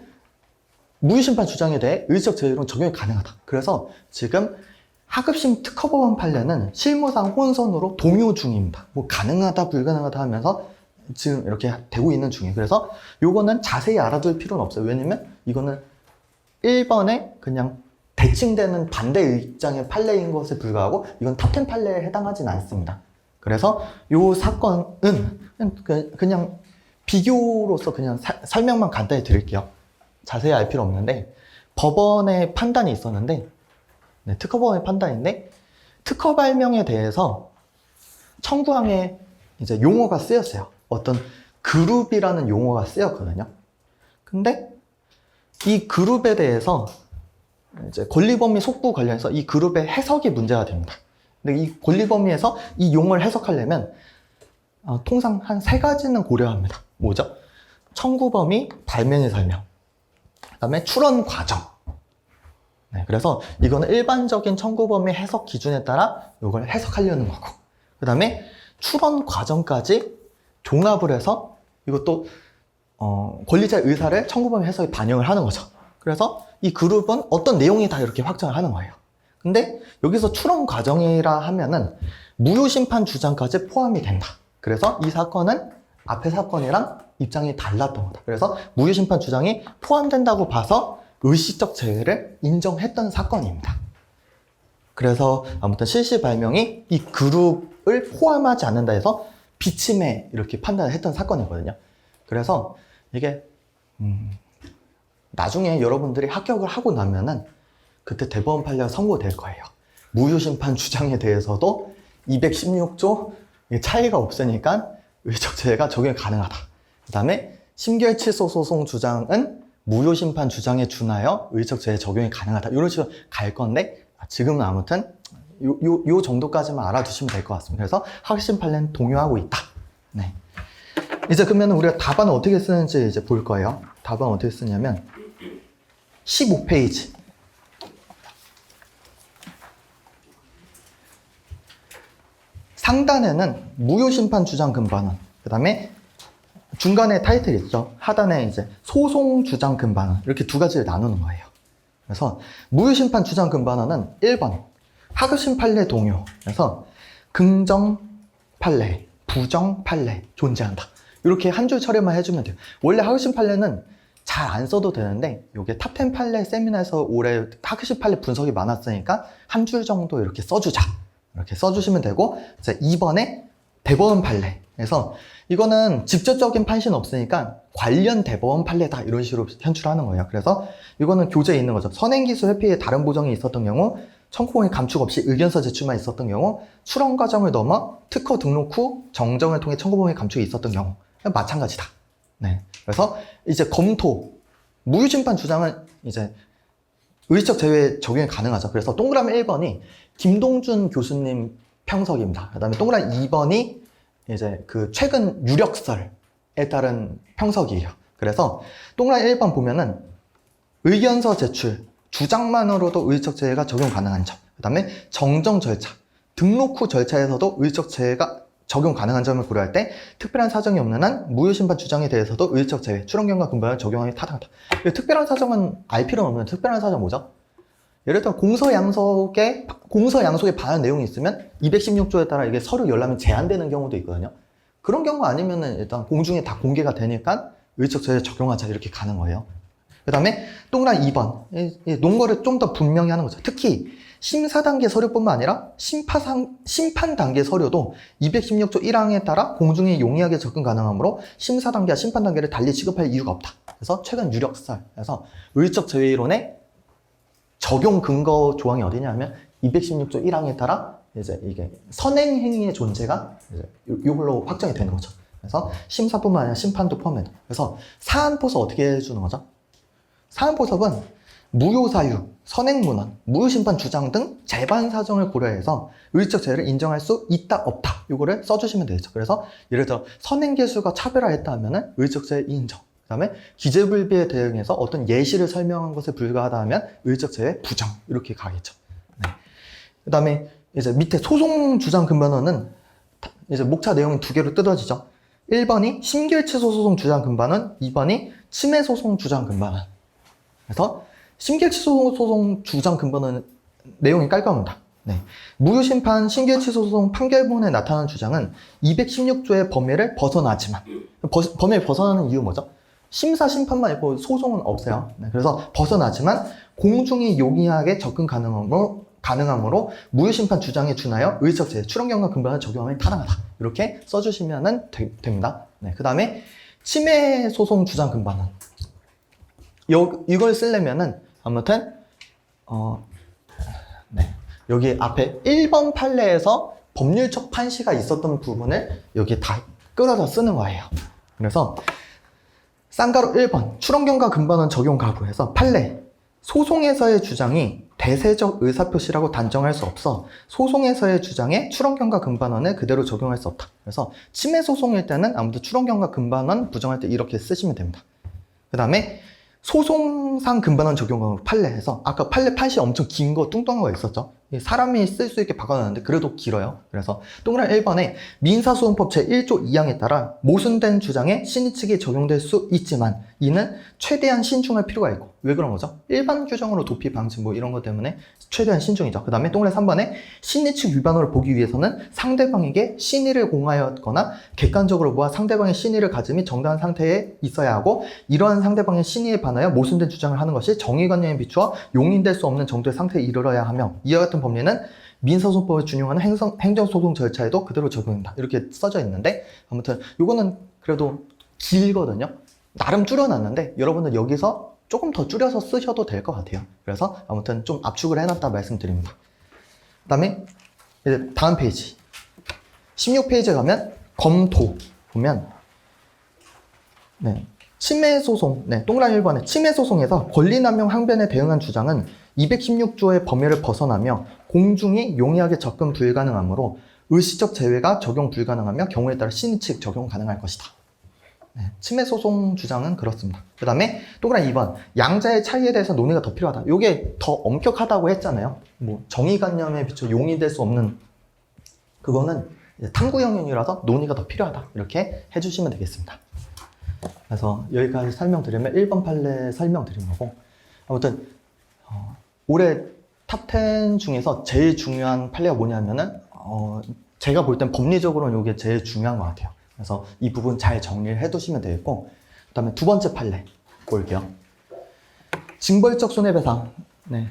S1: 무효심판 주장에 대해 의적 제외이론 적용이 가능하다. 그래서 지금 하급심 특허법원 판례는 실무상 혼선으로 동요 중입니다. 뭐 가능하다 불가능하다 하면서 지금 이렇게 되고 있는 중이에요. 그래서 요거는 자세히 알아둘 필요는 없어요. 왜냐면 이거는 1번에 그냥 대칭되는 반대 입장의 판례인 것에 불과하고 이건 탑10 판례에 해당하진 않습니다. 그래서 이 사건은 그냥 비교로서 그냥 설명만 간단히 드릴게요. 자세히 알 필요 없는데, 법원의 판단이 있었는데, 네, 특허법원의 판단인데, 특허 발명에 대해서 청구항에 이제 용어가 쓰였어요. 어떤 그룹이라는 용어가 쓰였거든요. 근데 이 그룹에 대해서 이제 권리범위 속부 관련해서 이 그룹의 해석이 문제가 됩니다. 근데 이 권리범위에서 이 용어를 해석하려면 통상 한 3가지는 고려합니다. 뭐죠? 청구 범위, 발명의 설명, 그 다음에 출원 과정. 네, 그래서 이거는 일반적인 청구 범위 해석 기준에 따라 이걸 해석하려는 거고, 그 다음에 출원 과정까지 종합을 해서 이것도 권리자의 의사를 청구 범위 해석에 반영을 하는 거죠. 그래서 이 그룹은 어떤 내용이 다 이렇게 확정을 하는 거예요. 근데 여기서 출원 과정이라 하면은 무효심판 주장까지 포함이 된다. 그래서 이 사건은 앞의 사건이랑 입장이 달랐던 거다. 그래서 무효심판 주장이 포함된다고 봐서 의식적 제외를 인정했던 사건입니다. 그래서 아무튼 실시 발명이 이 그룹을 포함하지 않는다 해서 비침해 이렇게 판단을 했던 사건이거든요. 그래서 이게 나중에 여러분들이 합격을 하고 나면은 그때 대법원 판례가 선고될 거예요. 무효심판 주장에 대해서도 216조 차이가 없으니까 의적 제외가 적용이 가능하다. 그 다음에 심결치소 소송 주장은 무효심판 주장에 준하여 의적 제외 적용이 가능하다. 이런 식으로 갈 건데 지금은 아무튼 요 정도까지만 알아두시면 될 것 같습니다. 그래서 학심 판례는 동요하고 있다. 네. 이제 그러면 우리가 답안을 어떻게 쓰는지 이제 볼 거예요. 답안 어떻게 쓰냐면 15페이지. 상단에는 무효심판 주장 금반원, 그 다음에 중간에 타이틀 있죠. 하단에 이제 소송 주장 금반원, 이렇게 2가지를 나누는 거예요. 그래서 무효심판 주장 금반원은 1번 하급심 판례 동요. 그래서 긍정 판례, 부정 판례 존재한다. 이렇게 한 줄 처리만 해주면 돼요. 원래 하급심 판례는 잘 안 써도 되는데 이게 탑10 판례 세미나에서 올해 하급심 판례 분석이 많았으니까 한 줄 정도 이렇게 써주자. 이렇게 써주시면 되고, 이제 2번에 대법원 판례. 그래서 이거는 직접적인 판시는 없으니까 관련 대법원 판례다 이런 식으로 현출하는 거예요. 그래서 이거는 교재에 있는 거죠. 선행기수 회피에 다른 보정이 있었던 경우, 청구공의 감축 없이 의견서 제출만 있었던 경우, 출원 과정을 넘어 특허 등록 후 정정을 통해 청구공의 감축이 있었던 경우 마찬가지다. 네. 그래서 이제 검토, 무효심판 주장은 이제 의식적 제외 적용이 가능하죠. 그래서 동그라미 1번이 김동준 교수님 평석입니다. 그 다음에 동그라미 2번이 이제 그 최근 유력설에 따른 평석이에요. 그래서 동그라미 1번 보면은 의견서 제출, 주장만으로도 의식적 제외가 적용 가능한 점. 그 다음에 정정 절차, 등록 후 절차에서도 의식적 제외가 적용 가능한 점을 고려할 때 특별한 사정이 없는 한 무효심판 주장에 대해서도 의의적 제외, 추론경과 근거를 적용하기 타당하다. 특별한 사정은 알 필요는 없는 특별한 사정 뭐죠? 예를 들어 공서 양속에 반한 내용이 있으면 216조에 따라 이게 서류 열람이 제한되는 경우도 있거든요. 그런 경우 아니면은 일단 공중에 다 공개가 되니까 의의적 제외 적용하자 이렇게 가는 거예요. 그 다음에 동그라미 2번 논거를 좀 더 분명히 하는 거죠. 특히 심사 단계 서류뿐만 아니라 심판 단계 서류도 216조 1항에 따라 공중에 용이하게 접근 가능하므로 심사 단계와 심판 단계를 달리 취급할 이유가 없다. 그래서 최근 유력설. 그래서 의의적 제외론의 적용 근거 조항이 어디냐면 216조 1항에 따라 이제 이게 선행 행위의 존재가 이제 이걸로 확정이 되는 거죠. 그래서 심사뿐만 아니라 심판도 포함된다. 그래서 사안포섭 어떻게 해주는 거죠? 사안포섭은 무효사유, 선행문헌, 무효심판 주장 등 재반 사정을 고려해서 의의적 제외를 인정할 수 있다, 없다 이거를 써주시면 되죠. 그래서 예를 들어 선행계수가 차별화했다 하면은 의의적 제외 인정. 그 다음에 기재불비에 대응해서 어떤 예시를 설명한 것에 불과하다 하면 의의적 제외 부정 이렇게 가겠죠. 네. 그 다음에 이제 밑에 소송 주장 근반원은 이제 목차 내용이 두 개로 뜯어지죠. 1번이 심길취소 소송 주장 근반원, 2번이 침해 소송 주장 근반원. 그래서 심길취소 소송 주장 근본은 내용이 깔끔합니다. 네. 무효심판 심길취소 소송 판결문에 나타나는 주장은 216조의 범위를 벗어나지만 범위를 벗어나는 이유 뭐죠? 심사 심판만 있고 소송은 없어요. 네. 그래서 벗어나지만 공중이 용이하게 접근 가능하므로 무효심판 주장에 준하여 의의적 제외, 추론경과 근본을 적용하면 타당하다. 이렇게 써주시면 됩니다. 네. 그 다음에 침해 소송 주장 근본은 이걸 쓰려면은 아무튼 네. 여기 앞에 1번 판례에서 법률적 판시가 있었던 부분을 여기 다 끌어서 쓰는 거예요. 그래서 쌍가로 1번 추론경과 근본은 적용 가부에서 판례 소송에서의 주장이 대세적 의사표시라고 단정할 수 없어 소송에서의 주장에 추론경과 근본을 그대로 적용할 수 없다. 그래서 침해 소송일 때는 아무튼 추론경과 근본 부정할 때 이렇게 쓰시면 됩니다. 그 다음에 소송상 근본원 적용강으로 판례해서 아까 판례 판시 엄청 긴 거 뚱뚱한 거 있었죠? 사람이 쓸 수 있게 바꿔놨는데 그래도 길어요. 그래서 동그라미 1번에 민사소송법 제1조 2항에 따라 모순된 주장에 신의 측이 적용될 수 있지만 이는 최대한 신중할 필요가 있고 왜 그런 거죠? 일반 규정으로 도피 방지 뭐 이런 것 때문에 최대한 신중이죠. 그 다음에 동그라미 3번에 신의 측 위반으로 보기 위해서는 상대방에게 신의를 공하였거나 객관적으로 보아 상대방의 신의를 가짐이 정당한 상태에 있어야 하고 이러한 상대방의 신의에 반하여 모순된 주장을 하는 것이 정의관념에 비추어 용인될 수 없는 정도의 상태에 이르러야 하며 이와 같은 법리는 민사소송법에 준용하는 행정소송 절차에도 그대로 적용된다. 이렇게 써져 있는데 아무튼 이거는 그래도 길거든요. 나름 줄여놨는데 여러분들 여기서 조금 더 줄여서 쓰셔도 될 것 같아요. 그래서 아무튼 좀 압축을 해놨다 말씀드립니다. 그 다음에 이제 다음 페이지 16페이지에 가면 검토 보면 네. 침해소송, 네, 동그라미 1번에 침해소송에서 권리남용 항변에 대응한 주장은 216조의 범위를 벗어나며 공중이 용이하게 접근 불가능하므로 의시적 제외가 적용 불가능하며 경우에 따라 신의 측 적용 가능할 것이다. 네, 침해소송 주장은 그렇습니다. 그 다음에 동그라미 2번 양자의 차이에 대해서 논의가 더 필요하다. 이게 더 엄격하다고 했잖아요. 뭐 정의관념에 비춰 용인될 수 없는 그거는 탐구 영역이라서 논의가 더 필요하다. 이렇게 해주시면 되겠습니다. 그래서 여기까지 설명드리면 1번 판례 설명드린 거고 아무튼 올해 탑10 중에서 제일 중요한 판례가 뭐냐면은 제가 볼 땐 법리적으로는 이게 제일 중요한 것 같아요. 그래서 이 부분 잘 정리를 해두시면 되겠고 그 다음에 두 번째 판례 볼게요. 징벌적 손해배상. 네.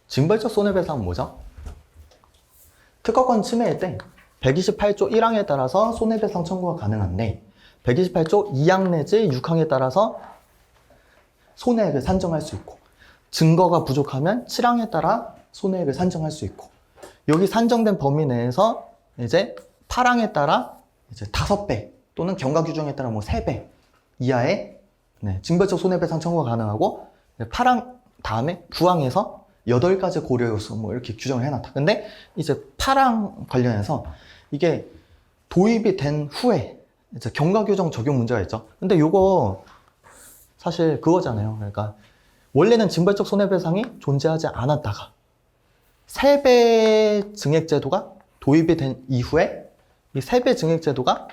S1: 징벌적 손해배상은 뭐죠? 특허권 침해일 때 128조 1항에 따라서 손해배상 청구가 가능한데 128조 2항 내지 6항에 따라서 손해액을 산정할 수 있고 증거가 부족하면 7항에 따라 손해액을 산정할 수 있고 여기 산정된 범위 내에서 이제 8항에 따라 이제 5배 또는 경과 규정에 따라 뭐 3배 이하의 징벌적 손해배상 청구가 가능하고 8항 다음에 9항에서 8가지 고려 요소 뭐 이렇게 규정을 해놨다. 근데 이제 파랑 관련해서 이게 도입이 된 후에 이제 경과 규정 적용 문제가 있죠. 근데 요거 사실 그거잖아요. 그러니까 원래는 징벌적 손해배상이 존재하지 않았다가 세배 증액 제도가 도입이 된 이후에 이 세배 증액 제도가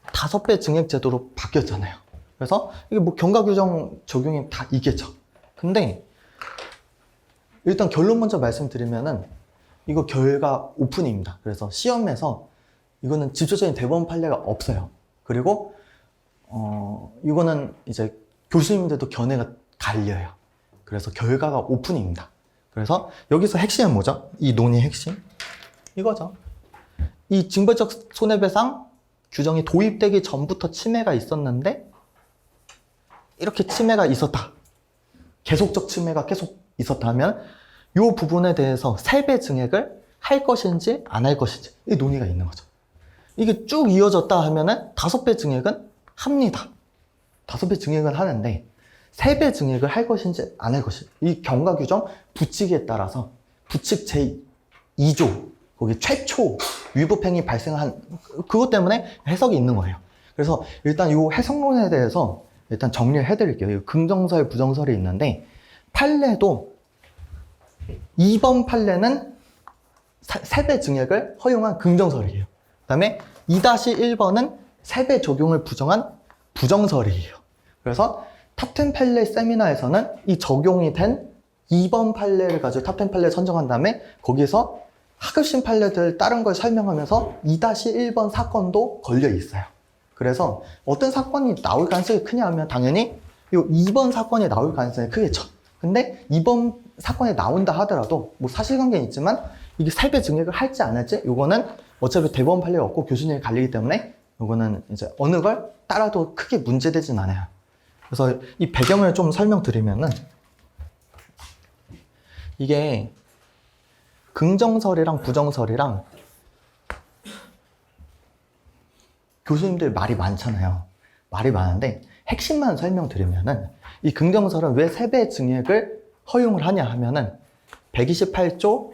S1: 5배 증액 제도로 바뀌었잖아요. 그래서 이게 뭐 경과 규정 적용이 다 있겠죠. 근데 일단 결론 먼저 말씀드리면은 이거 결과 오픈입니다. 그래서 시험에서 이거는 직접적인 대법원 판례가 없어요. 그리고 이거는 이제 교수님들도 견해가 갈려요. 그래서 결과가 오픈입니다. 그래서 여기서 핵심은 뭐죠? 이 논의의 핵심 이거죠. 이 징벌적 손해배상 규정이 도입되기 전부터 침해가 있었는데 이렇게 침해가 있었다. 계속적 침해가 계속 있었다면 이 부분에 대해서 세배 증액을 할 것인지 안 할 것인지 이 논의가 있는 거죠. 이게 쭉 이어졌다 하면은 5배 증액은 합니다. 5배 증액은 하는데 3배 증액을 할 것인지 안 할 것인지 이 경과 규정 부칙에 따라서 부칙 제2조 거기 최초 위법행위 발생한 그것 때문에 해석이 있는 거예요. 그래서 일단 이 해석론에 대해서 일단 정리를 해드릴게요. 긍정설, 부정설이 있는데 판례도 2번 판례는 3배 증액을 허용한 긍정설이에요. 그 다음에 2-1번은 3배 적용을 부정한 부정설이에요. 그래서 탑10 판례 세미나에서는 이 적용이 된 2번 판례를 가지고 탑10 판례를 선정한 다음에 거기서 하급심 판례들 다른 걸 설명하면서 2-1번 사건도 걸려 있어요. 그래서 어떤 사건이 나올 가능성이 크냐 하면 당연히 이 2번 사건이 나올 가능성이 크겠죠. 근데 2번 사건이 나온다 하더라도 뭐 사실관계는 있지만 이게 3배 증액을 할지 안 할지 이거는 어차피 대법원 판례가 없고 교수님이 갈리기 때문에 이거는 이제 어느 걸 따라도 크게 문제되진 않아요. 그래서 이 배경을 좀 설명드리면은 이게 긍정설이랑 부정설이랑 교수님들 말이 많잖아요. 말이 많은데 핵심만 설명드리면은 이 긍정설은 왜 3배 증액을 허용을 하냐 하면은 128조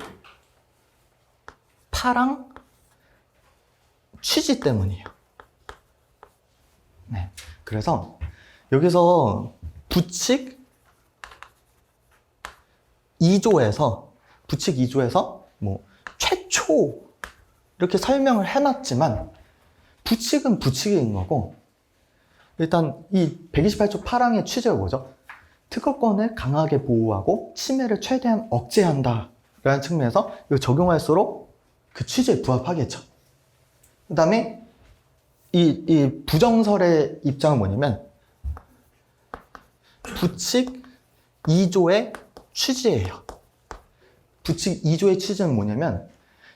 S1: 8항 취지 때문이에요. 네. 그래서 여기서 부칙 2조에서 뭐 최초 이렇게 설명을 해놨지만 부칙은 부칙인 거고 일단 이 128조 8항의 취지가 뭐죠? 특허권을 강하게 보호하고 침해를 최대한 억제한다 라는 측면에서 이거 적용할수록 그 취지에 부합하겠죠. 그 다음에 이 부정설의 입장은 뭐냐면 부칙 2조의 취지예요. 부칙 2조의 취지는 뭐냐면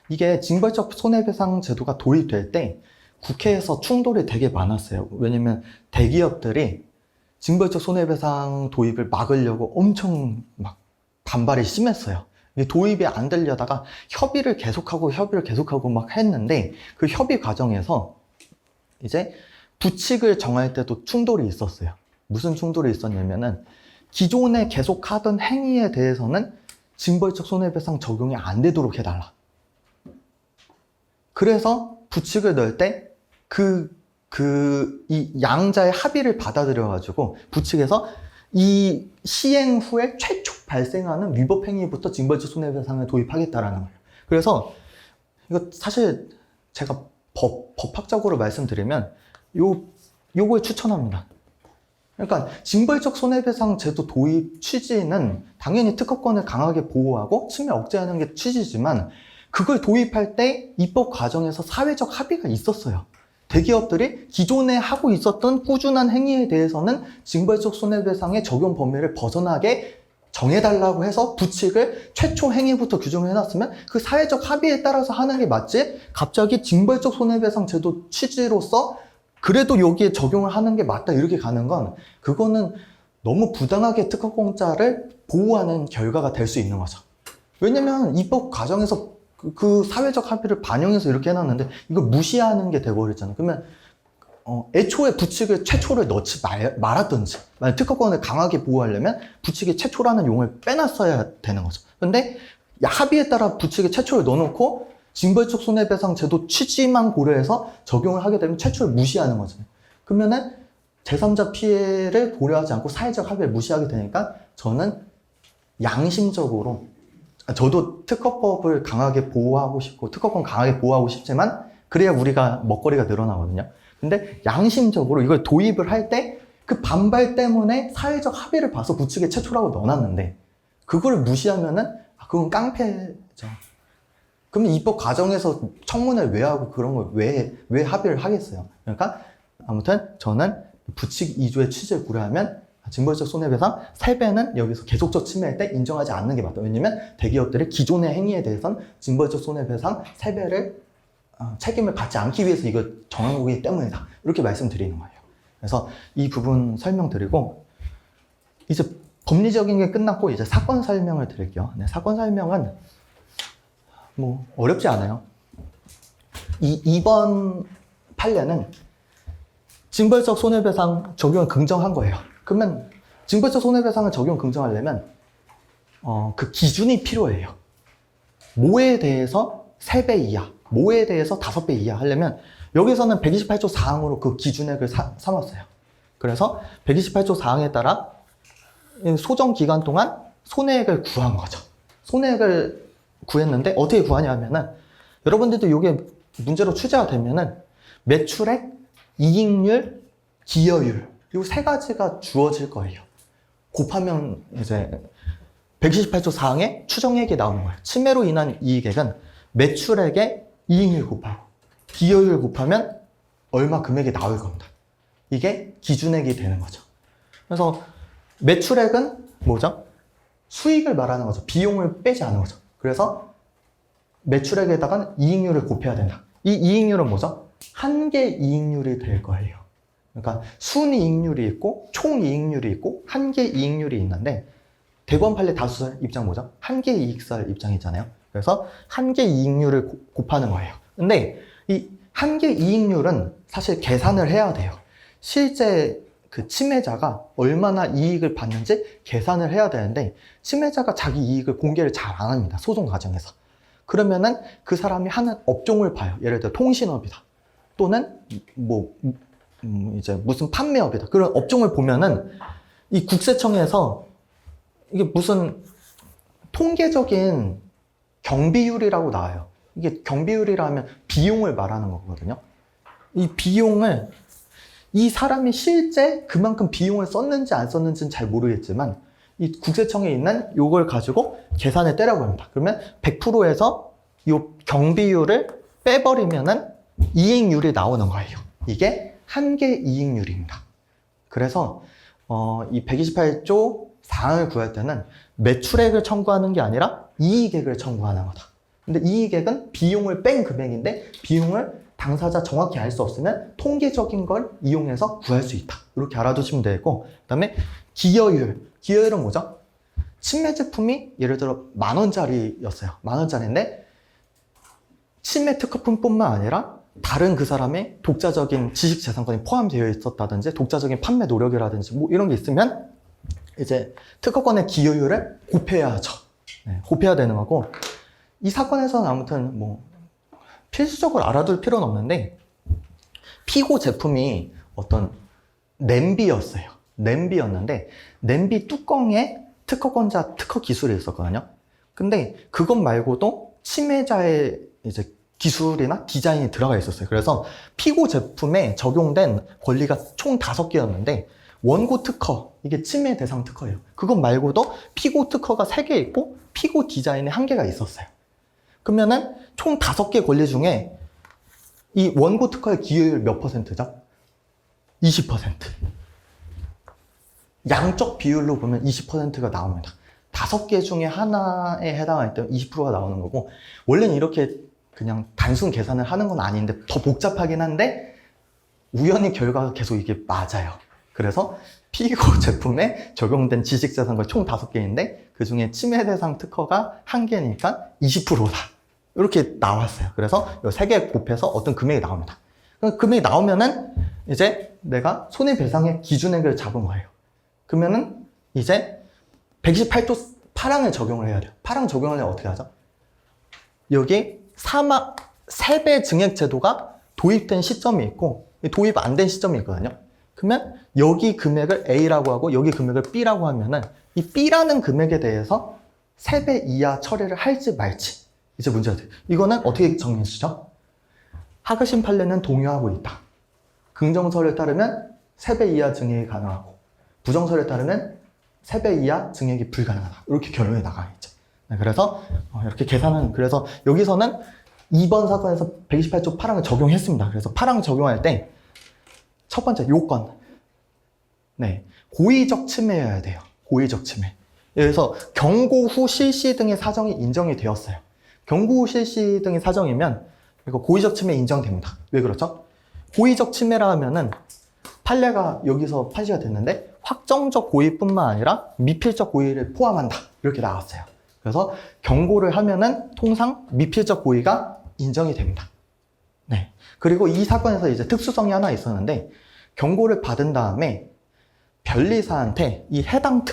S1: 이게 징벌적 손해배상 제도가 도입될 때 국회에서 충돌이 되게 많았어요. 왜냐면 대기업들이 징벌적 손해배상 도입을 막으려고 엄청 막 반발이 심했어요. 도입이 안 되려다가 협의를 계속하고 막 했는데 그 협의 과정에서 이제 부칙을 정할 때도 충돌이 있었어요. 무슨 충돌이 있었냐면은 기존에 계속 하던 행위에 대해서는 징벌적 손해배상 적용이 안 되도록 해달라. 그래서 부칙을 넣을 때 이 양자의 합의를 받아들여가지고 부칙에서 이 시행 후에 최초 발생하는 위법행위부터 징벌적 손해배상을 도입하겠다라는 거예요. 그래서 이거 사실 제가 법학적으로 말씀드리면 요걸 추천합니다. 그러니까 징벌적 손해배상 제도 도입 취지는 당연히 특허권을 강하게 보호하고 침해 억제하는 게 취지지만 그걸 도입할 때 입법 과정에서 사회적 합의가 있었어요. 대기업들이 기존에 하고 있었던 꾸준한 행위에 대해서는 징벌적 손해배상의 적용 범위를 벗어나게 정해달라고 해서 부칙을 최초 행위부터 규정을 해놨으면 그 사회적 합의에 따라서 하는 게 맞지 갑자기 징벌적 손해배상 제도 취지로서 그래도 여기에 적용을 하는 게 맞다 이렇게 가는 건 그거는 너무 부당하게 특허공짜를 보호하는 결과가 될 수 있는 거죠. 왜냐면 입법 과정에서 그 사회적 합의를 반영해서 이렇게 해놨는데 이걸 무시하는 게 돼버렸잖아요. 그러면 애초에 부칙을 최초를 넣지 말았든지, 만약 특허권을 강하게 보호하려면 부칙의 최초라는 용어를 빼놨어야 되는 거죠. 근데 합의에 따라 부칙의 최초를 넣어놓고 징벌적 손해배상 제도 취지만 고려해서 적용을 하게 되면 최초를 무시하는 거잖아요. 그러면은 제3자 피해를 고려하지 않고 사회적 합의를 무시하게 되니까 저는 양심적으로, 저도 특허법을 강하게 보호하고 싶고 특허권 강하게 보호하고 싶지만 그래야 우리가 먹거리가 늘어나거든요. 근데 양심적으로 이걸 도입을 할 때 그 반발 때문에 사회적 합의를 봐서 부칙의 최초라고 넣어놨는데 그걸 무시하면은 그건 깡패죠. 그럼 입법 과정에서 청문회를 왜 하고 그런 걸 왜 합의를 하겠어요? 그러니까 아무튼 저는 부칙 2조의 취지를 고려하면 징벌적 손해배상 3배는 여기서 계속적 침해할 때 인정하지 않는 게 맞다. 왜냐면 대기업들의 기존의 행위에 대해서는 징벌적 손해배상 3배를 책임을 받지 않기 위해서 이걸 정한 거기 때문이다. 이렇게 말씀드리는 거예요. 그래서 이 부분 설명드리고 이제 법리적인 게 끝났고 이제 사건 설명을 드릴게요. 네, 사건 설명은 뭐 어렵지 않아요. 이번 판례는 징벌적 손해배상 적용을 긍정한 거예요. 그러면 징벌적 손해배상을 적용 긍정하려면 그 기준이 필요해요. 뭐에 대해서 3배 이하, 뭐에 대해서 5배 이하 하려면 여기서는 128조 4항으로 그 기준액을 삼았어요. 그래서 128조 4항에 따라 소정 기간 동안 손해액을 구한 거죠. 손해액을 구했는데 어떻게 구하냐 하면은 여러분들도 이게 문제로 취재가 되면은 매출액, 이익률, 기여율 이 3가지가 주어질 거예요. 곱하면 이제 128조 4항에 추정액이 나오는 거예요. 침해로 인한 이익액은 매출액에 이익률 곱하고 기여율 곱하면 얼마 금액이 나올 겁니다. 이게 기준액이 되는 거죠. 그래서 매출액은 뭐죠? 수익을 말하는 거죠. 비용을 빼지 않은 거죠. 그래서 매출액에다가 이익률을 곱해야 된다. 이 이익률은 뭐죠? 한계 이익률이 될 거예요. 그러니까 순이익률이 있고 총이익률이 있고 한계 이익률이 있는데 대법원 판례 다수설 입장 뭐죠? 한계 이익설 입장이잖아요. 그래서 한계 이익률을 곱하는 거예요. 근데 이 한계 이익률은 사실 계산을 해야 돼요. 실제 그 침해자가 얼마나 이익을 받는지 계산을 해야 되는데 침해자가 자기 이익을 공개를 잘 안 합니다. 소송 과정에서. 그러면은 그 사람이 하는 업종을 봐요. 예를 들어 통신업이다. 또는 뭐 이제 무슨 판매업이다. 그런 업종을 보면은 이 국세청에서 이게 무슨 통계적인 경비율이라고 나와요. 이게 경비율이라면 비용을 말하는 거거든요. 이 비용을 이 사람이 실제 그만큼 비용을 썼는지 안 썼는지는 잘 모르겠지만 이 국세청에 있는 요걸 가지고 계산을 때려고 합니다. 그러면 100%에서 이 경비율을 빼버리면은 이익률이 나오는 거예요. 이게 한계 이익률입니다. 그래서 이 128조 4항을 구할 때는 매출액을 청구하는 게 아니라 이익액을 청구하는 거다. 근데 이익액은 비용을 뺀 금액인데 비용을 당사자 정확히 알 수 없으면 통계적인 걸 이용해서 구할 수 있다. 이렇게 알아두시면 되고, 그 다음에 기여율. 기여율은 뭐죠? 침해 제품이 예를 들어 10,000원짜리였어요. 10,000원짜리인데 침해 특허품뿐만 아니라 다른 그 사람의 독자적인 지식재산권이 포함되어 있었다든지 독자적인 판매 노력이라든지 뭐 이런 게 있으면 이제 특허권의 기여율을 곱해야 하죠. 네, 곱해야 되는 거고, 이 사건에서는 아무튼 뭐 필수적으로 알아둘 필요는 없는데 피고 제품이 어떤 냄비였어요. 냄비였는데 냄비 뚜껑에 특허권자 특허 기술이 있었거든요. 근데 그것 말고도 침해자의 이제 기술이나 디자인이 들어가 있었어요. 그래서 피고 제품에 적용된 권리가 총 5개였는데 원고 특허, 이게 침해 대상 특허예요. 그것 말고도 피고 특허가 3개 있고 피고 디자인에 1개가 있었어요. 그러면은 총 5개 권리 중에 이 원고 특허의 기여율 몇 %죠? 20%. 양적 비율로 보면 20%가 나옵니다. 5개 중에 하나에 해당할 때 20%가 나오는 거고, 원래는 이렇게 그냥 단순 계산을 하는 건 아닌데 더 복잡하긴 한데 우연히 결과가 계속 이게 맞아요. 그래서 피고 제품에 적용된 지식재산권 총 5개인데 그 중에 침해 대상 특허가 1개니까 20%다. 이렇게 나왔어요. 그래서 이 3개 곱해서 어떤 금액이 나옵니다. 그러니까 금액이 나오면은 이제 내가 손해배상의 기준액을 잡은 거예요. 그러면은 이제 128조 파랑을 적용을 해야 돼요. 파랑 적용을 하면 어떻게 하죠? 여기 세배 증액 제도가 도입된 시점이 있고 도입 안 된 시점이 있거든요. 그러면 여기 금액을 A라고 하고 여기 금액을 B라고 하면은 이 B라는 금액에 대해서 세배 이하 처리를 할지 말지 이제 문제가 돼요. 이거는 어떻게 정리해주죠? 하급심 판례는 동의하고 있다. 긍정설에 따르면 세배 이하 증액이 가능하고 부정설에 따르면 세배 이하 증액이 불가능하다. 이렇게 결론이 나가겠죠. 네, 그래서 이렇게 계산은 그래서 여기서는 이번 사건에서 128조 파랑을 적용했습니다. 그래서 파랑 적용할 때 첫 번째 요건, 네, 고의적 침해여야 돼요. 고의적 침해. 그래서 경고 후 실시 등의 사정이 인정이 되었어요. 경고 후 실시 등의 사정이면 이거 고의적 침해 인정됩니다. 왜 그렇죠? 고의적 침해라 하면은 판례가 여기서 판시가 됐는데 확정적 고의뿐만 아니라 미필적 고의를 포함한다. 이렇게 나왔어요. 그래서 경고를 하면은 통상 미필적 고의가 인정이 됩니다. 네. 그리고 이 사건에서 이제 특수성이 하나 있었는데 경고를 받은 다음에 변리사한테 이 해당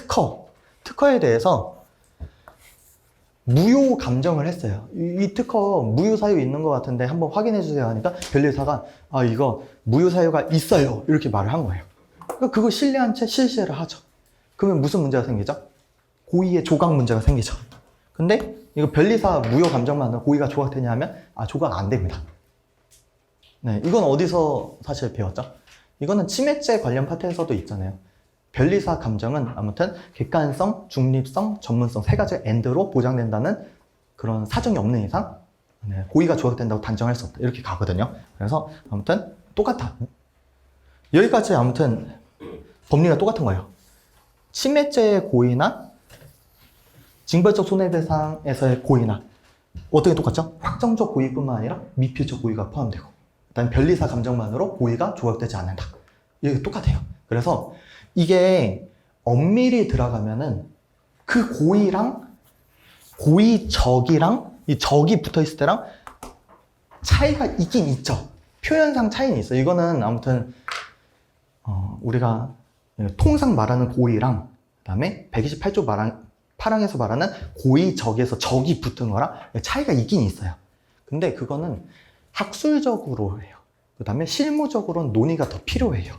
S1: 특허에 대해서 무효 감정을 했어요. 이 특허 무효 사유 있는 것 같은데 한번 확인해 주세요 하니까 변리사가 이거 무효 사유가 있어요 이렇게 말을 한 거예요. 그러니까 그거 신뢰한 채 실시를 하죠. 그러면 무슨 문제가 생기죠? 고의의 조각 문제가 생기죠. 근데 이거 변리사 무효 감정만으로 고의가 조각되냐 하면 조각 안 됩니다. 네, 이건 어디서 사실 배웠죠? 이거는 침해죄 관련 파트에서도 있잖아요. 변리사 감정은 아무튼 객관성, 중립성, 전문성 세 가지 엔드로 보장된다는 그런 사정이 없는 이상 고의가 조각된다고 단정할 수 없다. 이렇게 가거든요. 그래서 아무튼 똑같아. 여기까지 아무튼 법리가 똑같은 거예요. 침해죄의 고의나 징벌적 손해배상에서의 고의나 어떻게 똑같죠? 확정적 고의뿐만 아니라 미필적 고의가 포함되고 그다음에 변리사 감정만으로 고의가 조각되지 않는다. 이게 똑같아요. 그래서 이게 엄밀히 들어가면은 그 고의랑 고의적이랑 이 적이 붙어 있을 때랑 차이가 있긴 있죠. 표현상 차이는 있어요. 이거는 아무튼 우리가 통상 말하는 고의랑 그다음에 128조 파랑에서 말하는 고의적에서 적이 붙은 거랑 차이가 있긴 있어요. 근데 그거는 학술적으로 해요. 그다음에 실무적으로는 논의가 더 필요해요.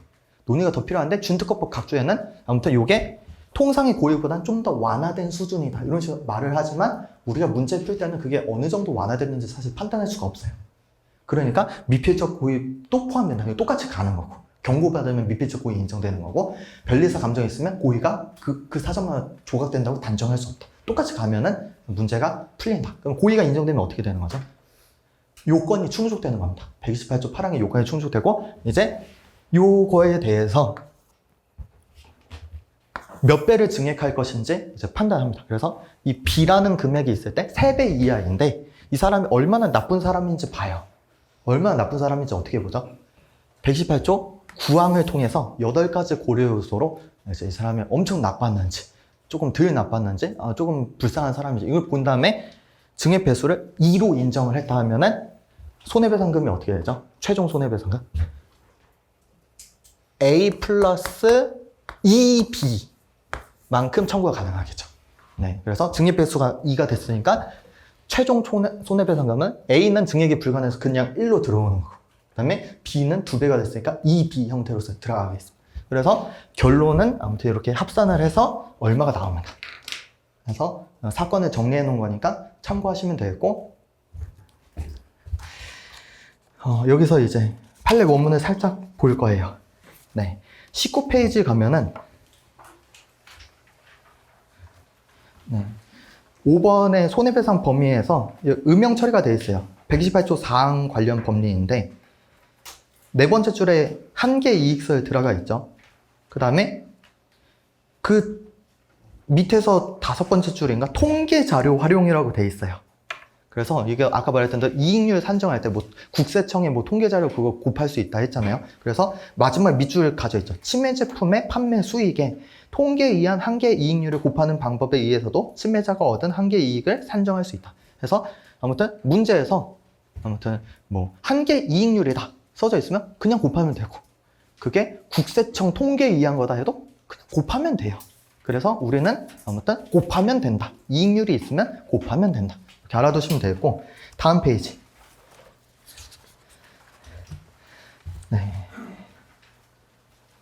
S1: 논의가 더 필요한데 준특허법 각주에는 아무튼 이게 통상의 고의보다는 좀 더 완화된 수준이다 이런 식으로 말을 하지만 우리가 문제 풀 때는 그게 어느 정도 완화됐는지 사실 판단할 수가 없어요. 그러니까 미필적 고의도 포함된다. 똑같이 가는 거고 경고받으면 미필적 고의 인정되는 거고 변리사 감정이 있으면 고의가 그 사정만 조각된다고 단정할 수 없다. 똑같이 가면은 문제가 풀린다. 그럼 고의가 인정되면 어떻게 되는 거죠? 요건이 충족되는 겁니다. 128조 8항의 요건이 충족되고 이제 요거에 대해서 몇 배를 증액할 것인지 이제 판단합니다. 그래서 이 B라는 금액이 있을 때 3배 이하인데 이 사람이 얼마나 나쁜 사람인지 봐요. 얼마나 나쁜 사람인지 어떻게 보죠? 118조 9항을 통해서 8가지 고려 요소로 이제 이 사람이 엄청 나빴는지 조금 덜 나빴는지 조금 불쌍한 사람인지 이걸 본 다음에 증액 배수를 2로 인정을 했다 하면은 손해배상금이 어떻게 되죠? 최종 손해배상금 A 플러스 2B 만큼 청구가 가능하겠죠. 네, 그래서 증액 배수가 2가 됐으니까 최종 손해배상금은 A는 증액이 불가능해서 그냥 1로 들어오는 거고 그 다음에 B는 2배가 됐으니까 2B 형태로서 들어가겠습니다. 그래서 결론은 아무튼 이렇게 합산을 해서 얼마가 나옵니다. 그래서 사건을 정리해 놓은 거니까 참고하시면 되겠고 여기서 이제 판례 원문을 살짝 볼 거예요. 네, 19페이지 가면은 5번의 손해배상 범위에서 음형 처리가 되어 있어요. 128조 4항 관련 법리인데 네 번째 줄에 한계 이익설 들어가 있죠. 그 다음에 그 밑에서 5번째 줄인가 통계 자료 활용이라고 되어 있어요. 그래서 이게 아까 말했던 대로 이익률 산정할 때 국세청에 통계 자료 그거 곱할 수 있다 했잖아요. 그래서 마지막 밑줄을 가져 있죠. 침해 제품의 판매 수익에 통계에 의한 한계 이익률을 곱하는 방법에 의해서도 침해자가 얻은 한계 이익을 산정할 수 있다. 그래서 아무튼 문제에서 아무튼 한계 이익률이다. 써져 있으면 그냥 곱하면 되고, 그게 국세청 통계에 의한 거다 해도 그냥 곱하면 돼요. 그래서 우리는 아무튼 곱하면 된다. 이익률이 있으면 곱하면 된다. 이렇게 알아두시면 되겠고, 다음 페이지.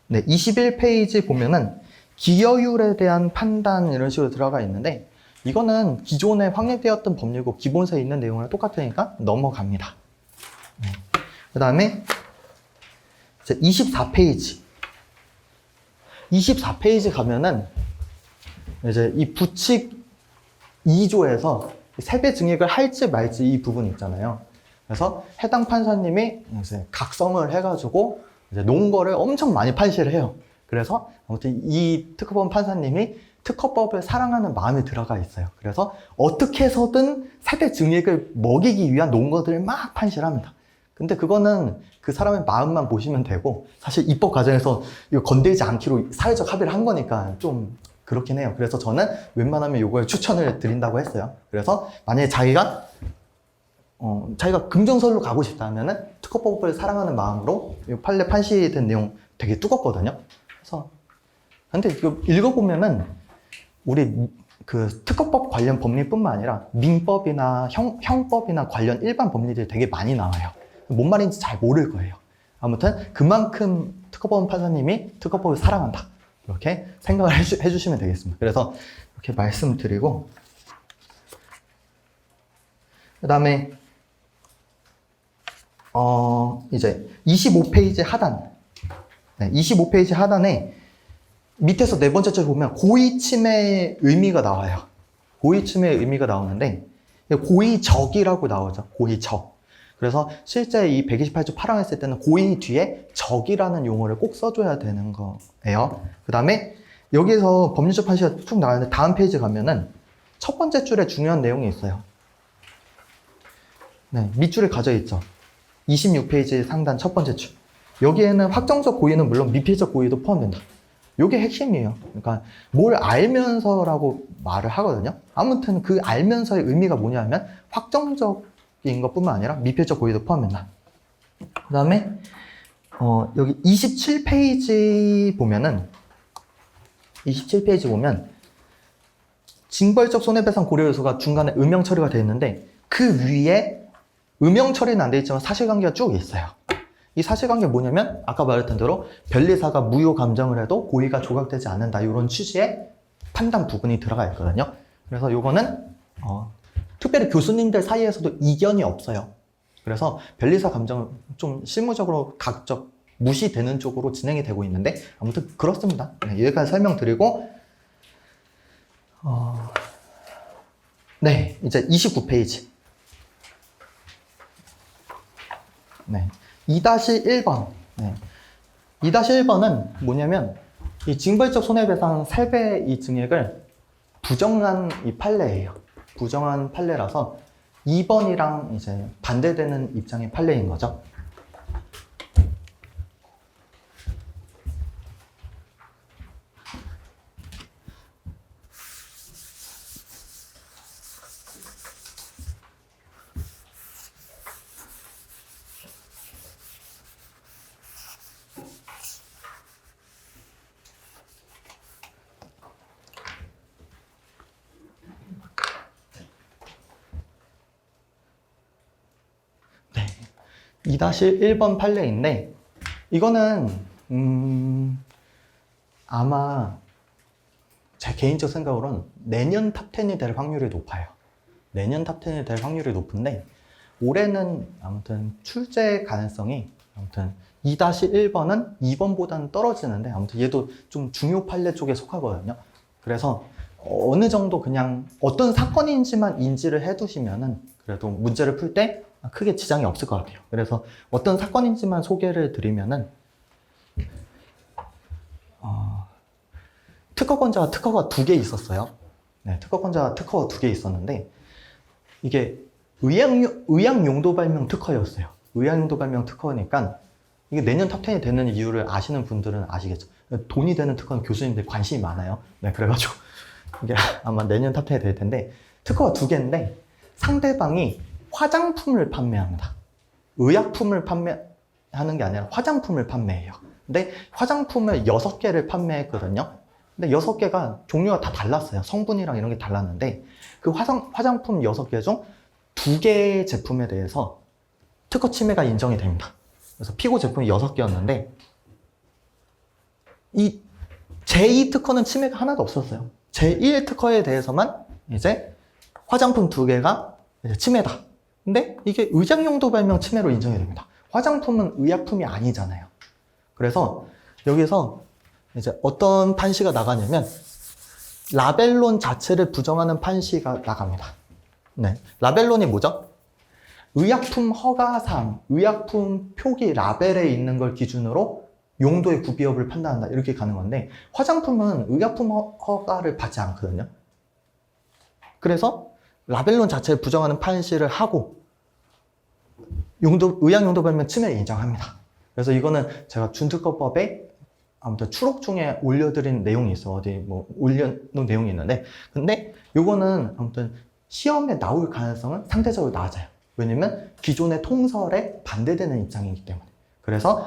S1: 네, 21페이지 보면은 기여율에 대한 판단 이런 식으로 들어가 있는데, 이거는 기존에 확립되었던 법률고 기본서에 있는 내용이랑 똑같으니까 넘어갑니다. 그 다음에 24페이지. 24페이지 가면은 이제 이 부칙 2조에서 세배 증액을 할지 말지 이 부분 있잖아요. 그래서 해당 판사님이 이제 각성을 해가지고 이제 놓은 거를 엄청 많이 판시를 해요. 그래서 아무튼 이 특허법 판사님이 특허법을 사랑하는 마음이 들어가 있어요. 그래서 어떻게 해서든 세배 증액을 먹이기 위한 논거들을 막 판시를 합니다. 근데 그거는 그 사람의 마음만 보시면 되고, 사실 입법 과정에서 이거 건들지 않기로 사회적 합의를 한 거니까 좀 그렇긴 해요. 그래서 저는 웬만하면 이걸 추천을 드린다고 했어요. 그래서 만약에 자기가 긍정설로 가고 싶다면은 특허법을 사랑하는 마음으로 이 판례 판시된 내용 되게 두껍거든요. 그래서 근데 이거 읽어보면은 우리 그 특허법 관련 법리뿐만 아니라 민법이나 형법이나 관련 일반 법리들이 되게 많이 나와요. 뭔 말인지 잘 모를 거예요. 아무튼 그만큼 특허법 판사님이 특허법을 사랑한다, 이렇게 생각을 해주시면 되겠습니다. 그래서 이렇게 말씀드리고, 그 다음에 이제 25페이지 하단, 25페이지 하단에 밑에서 네 번째 줄 보면 고의 침해의 의미가 나와요. 고의 침해의 의미가 나오는데 고의적이라고 나오죠. 고의적. 그래서 실제 이 128조 8항 했을 때는 고의 뒤에 적이라는 용어를 꼭 써줘야 되는 거예요. 그 다음에 여기서 법률적 판시가 쭉 나가는데 다음 페이지 가면은 첫 번째 줄에 중요한 내용이 있어요. 네, 밑줄에 가져 있죠. 26페이지 상단 첫 번째 줄. 여기에는 확정적 고의는 물론 미필적 고의도 포함된다. 이게 핵심이에요. 그러니까 뭘 알면서라고 말을 하거든요. 아무튼 그 알면서의 의미가 뭐냐면 확정적인 것뿐만 아니라 미필적 고의도 포함된다. 그 다음에 여기 27페이지 보면은 27페이지 보면 징벌적 손해배상 고려 요소가 중간에 음형 처리가 되어 있는데 그 위에 음형 처리는 안 되어 있지만 사실관계가 쭉 있어요. 이 사실관계가 뭐냐면 아까 말했던 대로 변리사가 무효 감정을 해도 고의가 조각되지 않는다, 이런 취지의 판단 부분이 들어가 있거든요. 그래서 요거는 특별히 교수님들 사이에서도 이견이 없어요. 그래서 변리사 감정은 좀 실무적으로 각적 무시되는 쪽으로 진행이 되고 있는데 아무튼 그렇습니다. 네, 여기까지 설명드리고 네, 이제 29페이지. 네, 2-1번. 네. 2-1번은 뭐냐면 이 징벌적 손해배상 3배 이 증액을 부정한 이 판례예요. 부정한 판례라서 2번이랑 이제 반대되는 입장의 판례인 거죠. 네. 2-1번 판례인데 이거는 아마 제 개인적 생각으로는 내년 탑10이 될 확률이 높아요. 내년 탑10이 될 확률이 높은데 올해는 아무튼 출제 가능성이 아무튼 2-1번은 2번보다는 떨어지는데 아무튼 얘도 좀 중요 판례 쪽에 속하거든요. 그래서 어느 정도 그냥 어떤 사건인지만 인지를 해두시면은 그래도 문제를 풀 때 크게 지장이 없을 것 같아요. 그래서 어떤 사건인지만 소개를 드리면은 특허권자가 특허가 2개 있었어요. 네, 특허권자가 특허가 2개 있었는데 이게 의약용도 발명 특허였어요. 의약용도 발명 특허니까 이게 내년 탑10이 되는 이유를 아시는 분들은 아시겠죠. 돈이 되는 특허는 교수님들 관심이 많아요. 네, 그래가지고 이게 아마 내년 탑10이 될 텐데 특허가 2개인데 상대방이 화장품을 판매합니다. 의약품을 판매하는 게 아니라 화장품을 판매해요. 근데 화장품을 6개를 판매했거든요. 근데 6개가 종류가 다 달랐어요. 성분이랑 이런 게 달랐는데 그 화장품 6개 중 2개의 제품에 대해서 특허 침해가 인정이 됩니다. 그래서 피고 제품이 6개였는데 이 제2 특허는 침해가 하나도 없었어요. 제1 특허에 대해서만 이제 화장품 2개가 이제 침해다. 근데 이게 의약용도 발명 침해로 인정이 됩니다. 화장품은 의약품이 아니잖아요. 그래서 여기서 이제 어떤 판시가 나가냐면 라벨론 자체를 부정하는 판시가 나갑니다. 네, 라벨론이 뭐죠? 의약품 허가사항, 의약품 표기 라벨에 있는 걸 기준으로 용도의 구비업을 판단한다 이렇게 가는 건데 화장품은 의약품 허가를 받지 않거든요. 그래서 라벨론 자체를 부정하는 판시를 하고 의약용도 발명 침해를 인정합니다. 그래서 이거는 제가 준특허법에 아무튼 추록 중에 올려드린 내용이 있어. 어디 뭐 올려놓은 내용이 있는데 근데 요거는 아무튼 시험에 나올 가능성은 상대적으로 낮아요. 왜냐면 기존의 통설에 반대되는 입장이기 때문에. 그래서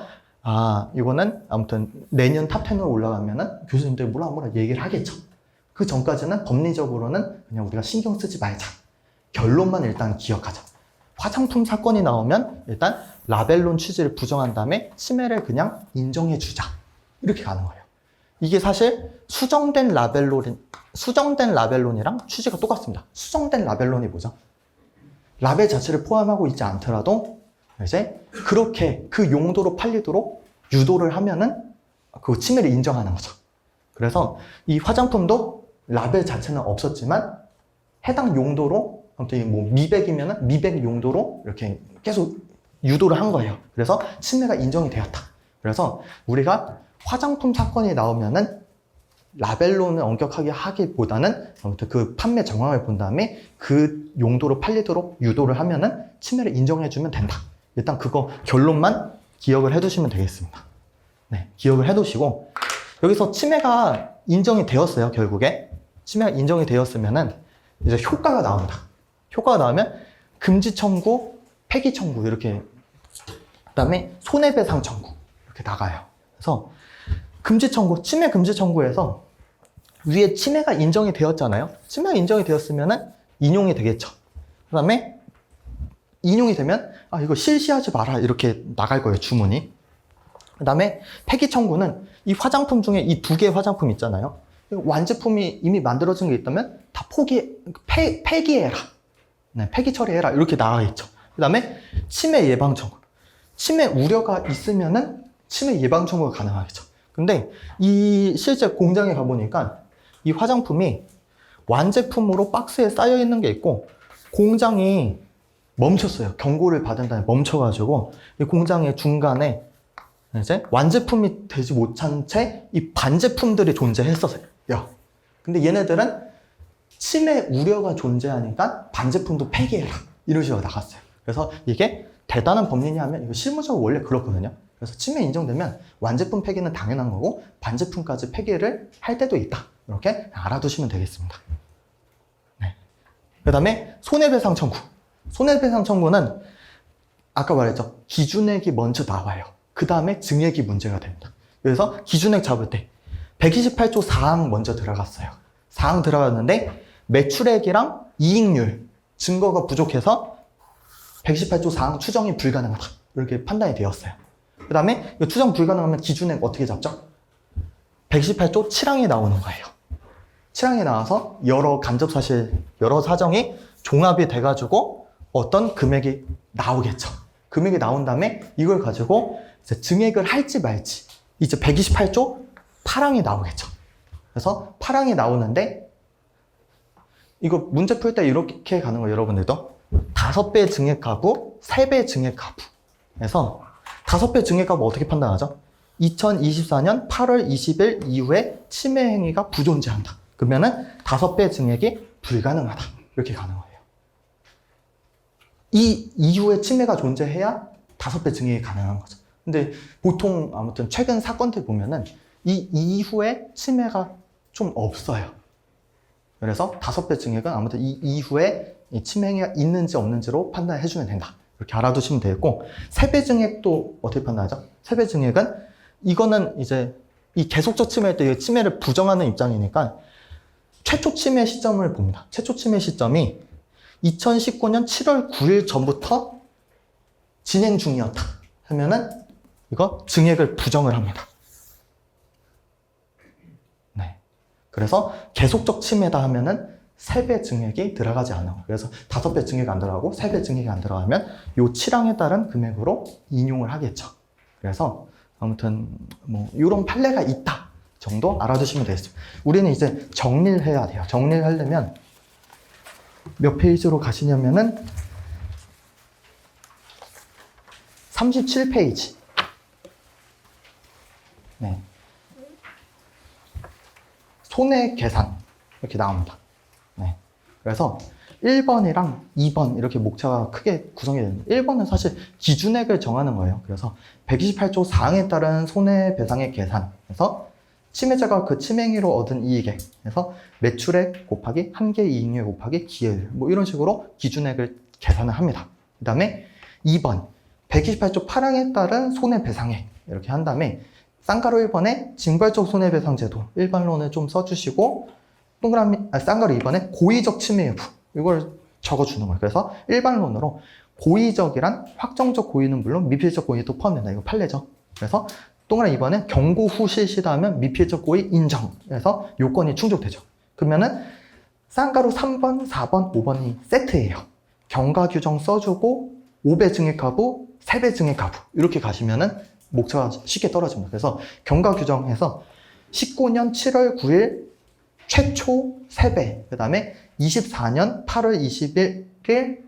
S1: 이거는 아무튼 내년 탑10으로 올라가면은 교수님들이 뭐라 얘기를 하겠죠. 그 전까지는 법리적으로는 그냥 우리가 신경 쓰지 말자. 결론만 일단 기억하자. 화장품 사건이 나오면 일단 라벨론 취지를 부정한 다음에 침해를 그냥 인정해주자. 이렇게 가는 거예요. 이게 사실 수정된 라벨론이랑 취지가 똑같습니다. 수정된 라벨론이 뭐죠? 라벨 자체를 포함하고 있지 않더라도 이제 그렇게 그 용도로 팔리도록 유도를 하면은 그 침해를 인정하는 거죠. 그래서 이 화장품도 라벨 자체는 없었지만 해당 용도로 아무튼 뭐 미백이면은 미백 용도로 이렇게 계속 유도를 한 거예요. 그래서 침해가 인정이 되었다. 그래서 우리가 화장품 사건이 나오면은 라벨론을 엄격하게 하기보다는 아무튼 그 판매 정황을 본 다음에 그 용도로 팔리도록 유도를 하면은 침해를 인정해주면 된다. 일단 그거 결론만 기억을 해두시면 되겠습니다. 네, 기억을 해두시고 여기서 침해가 인정이 되었어요. 결국에 침해가 인정이 되었으면은 이제 효과가 나온다. 효과가 나오면 금지 청구, 폐기 청구 이렇게 그다음에 손해배상 청구 이렇게 나가요. 그래서 금지 청구, 침해 금지 청구에서 위에 침해가 인정이 되었잖아요. 침해가 인정이 되었으면은 인용이 되겠죠. 그다음에 인용이 되면 이거 실시하지 마라 이렇게 나갈 거예요. 주문이. 그다음에 폐기 청구는 이 화장품 중에 이 2개의 화장품 있잖아요. 완제품이 이미 만들어진 게 있다면 다 폐기해라. 네, 폐기 처리해라 이렇게 나가겠죠. 그다음에 침해 예방 청구. 침해 우려가 있으면은 침해 예방 청구가 가능하겠죠. 근데 이 실제 공장에 가보니까 이 화장품이 완제품으로 박스에 쌓여 있는 게 있고 공장이 멈췄어요. 경고를 받은 다음에 멈춰가지고 이 공장의 중간에 이제 완제품이 되지 못한 채 이 반제품들이 존재했었어요. 근데 얘네들은 침해 우려가 존재하니까 반제품도 폐기해라 이런 식으로 나갔어요. 그래서 이게 대단한 법리냐 하면 이거 실무적으로 원래 그렇거든요. 그래서 침해 인정되면 완제품 폐기는 당연한 거고 반제품까지 폐기를 할 때도 있다. 이렇게 알아두시면 되겠습니다. 네. 그 다음에 손해배상 청구. 손해배상 청구는 아까 말했죠. 기준액이 먼저 나와요. 그 다음에 증액이 문제가 됩니다. 그래서 기준액 잡을 때 128조 4항 먼저 들어갔어요. 4항 들어갔는데 매출액이랑 이익률 증거가 부족해서 128조 4항 추정이 불가능하다. 이렇게 판단이 되었어요. 그 다음에 추정 불가능하면 기준액 어떻게 잡죠? 118조 7항이 나오는 거예요. 7항이 나와서 여러 간접사실, 여러 사정이 종합이 돼가지고 어떤 금액이 나오겠죠. 금액이 나온 다음에 이걸 가지고 이제 증액을 할지 말지 이제 128조 8항이 나오겠죠. 그래서 8항이 나오는데 이거 문제 풀 때 이렇게 가는 거예요. 여러분들도 5배 증액하고 3배 증액하부. 그래서 5배 증액하부 어떻게 판단하죠? 2024년 8월 20일 이후에 침해 행위가 부존재한다. 그러면은 5배 증액이 불가능하다. 이렇게 가는 거예요. 이 이후에 침해가 존재해야 5배 증액이 가능한 거죠. 근데 보통 아무튼 최근 사건들 보면은 이 이후에 침해가 좀 없어요. 그래서 5배 증액은 아무튼 이 이후에 이 침해 행위가 있는지 없는지로 판단해 주면 된다. 이렇게 알아두시면 되겠고, 세배증액도 어떻게 판단하죠? 세배증액은 이거는 이제 이 계속적 침해일 때 침해를 부정하는 입장이니까 최초 침해 시점을 봅니다. 최초 침해 시점이 2019년 7월 9일 전부터 진행 중이었다 하면은 이거 증액을 부정을 합니다. 네. 그래서 계속적 침해다 하면은 3배 증액이 들어가지 않아요. 그래서 5배 증액이 안 들어가고 3배 증액이 안 들어가면 요 7항에 따른 금액으로 인용을 하겠죠. 그래서 아무튼 뭐 이런 판례가 있다 정도 알아두시면 되겠습니다. 우리는 이제 정리를 해야 돼요. 정리를 하려면 몇 페이지로 가시냐면은 37페이지. 네. 손해계산 이렇게 나옵니다. 네. 그래서 1번이랑 2번 이렇게 목차가 크게 구성이 됩니다. 1번은 사실 기준액을 정하는 거예요. 그래서 128조 4항에 따른 손해배상의 계산에서 침해자가 그 침행위로 얻은 이익액 에서 매출액 곱하기 한계 이익률 곱하기 기여율 뭐 이런 식으로 기준액을 계산을 합니다. 그 다음에 2번 128조 8항에 따른 손해배상액 이렇게 한 다음에 쌍가루 1번에 징벌적 손해배상제도 일반론을 좀 써주시고 동그라미 쌍가루 2번에 고의적 침해 여부 이걸 적어주는 거예요. 그래서 일반론으로 고의적이란 확정적 고의는 물론 미필적 고의도 포함된다. 이거 판례죠. 그래서 동그라미 2번에 경고 후 실시다 하면 미필적 고의 인정. 그래서 요건이 충족되죠. 그러면은 쌍가루 3번, 4번, 5번이 세트예요. 경과 규정 써주고 5배 증액 가부, 3배 증액 가부 이렇게 가시면은 목차가 쉽게 떨어집니다. 그래서 경과 규정에서 19년 7월 9일 최초 3배, 그 다음에 24년 8월 21일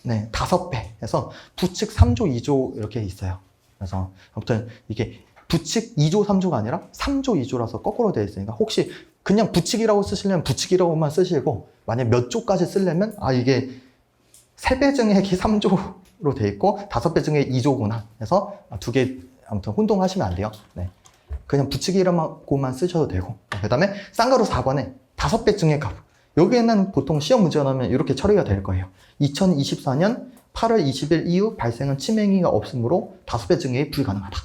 S1: 네, 5배 해서 부칙 3조 2조 이렇게 있어요. 그래서 아무튼 이게 부칙 2조 3조가 아니라 3조 2조라서 거꾸로 되어 있으니까 혹시 그냥 부칙이라고 쓰시려면 부칙이라고만 쓰시고 만약 몇 조까지 쓰려면 이게 3배 증액이 3조로 되어 있고 5배 증액이 2조구나 해서 두 개 아무튼 혼동하시면 안 돼요. 네. 그냥 부칙이라고만 쓰셔도 되고 그 다음에 쌍가루 4번에 5배 증액 가부 여기에는 보통 시험 문제가 나오면 이렇게 처리가 될 거예요. 2024년 8월 20일 이후 발생한 침해행위가 없으므로 5배 증액이 불가능하다.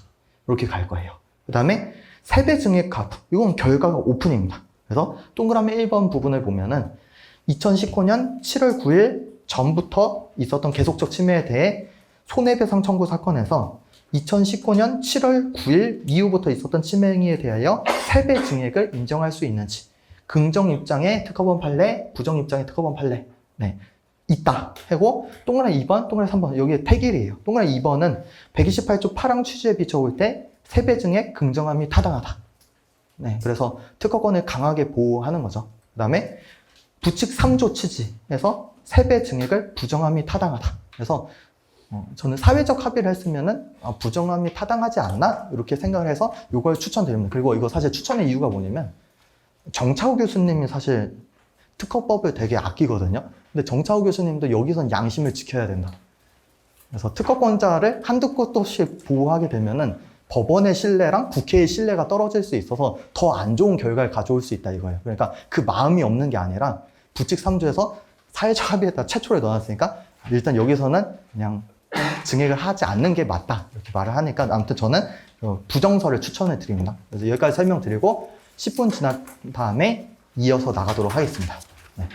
S1: 이렇게 갈 거예요. 그 다음에 3배 증액 가부 이건 결과가 오픈입니다. 그래서 동그라미 1번 부분을 보면은 2019년 7월 9일 전부터 있었던 계속적 침해에 대해 손해배상 청구 사건에서 2019년 7월 9일 이후부터 있었던 침해 행위에 대하여 3배 증액을 인정할 수 있는지 긍정 입장의 특허번 판례, 부정 입장의 특허번 판례 네, 있다 하고 동그라미 2번, 동그라미 3번 여기에 택일이에요. 동그라미 2번은 128조 8항 취지에 비춰볼 때 3배 증액 긍정함이 타당하다. 네, 그래서 특허권을 강하게 보호하는 거죠. 그 다음에 부칙 3조 취지에서 3배 증액을 부정함이 타당하다. 그래서 저는 사회적 합의를 했으면은 부정함이 타당하지 않나? 이렇게 생각을 해서 이걸 추천드립니다. 그리고 이거 사실 추천의 이유가 뭐냐면 정차우 교수님이 사실 특허법을 되게 아끼거든요. 근데 정차우 교수님도 여기선 양심을 지켜야 된다. 그래서 특허권자를 한두 곳씩 보호하게 되면은 법원의 신뢰랑 국회의 신뢰가 떨어질 수 있어서 더 안 좋은 결과를 가져올 수 있다 이거예요. 그러니까 그 마음이 없는 게 아니라 부칙 3조에서 사회적 합의에다 최초를 넣어놨으니까 일단 여기서는 그냥 증액을 하지 않는 게 맞다 이렇게 말을 하니까 아무튼 저는 부정서를 추천해 드립니다. 그래서 여기까지 설명드리고 10분 지난 다음에 이어서 나가도록 하겠습니다.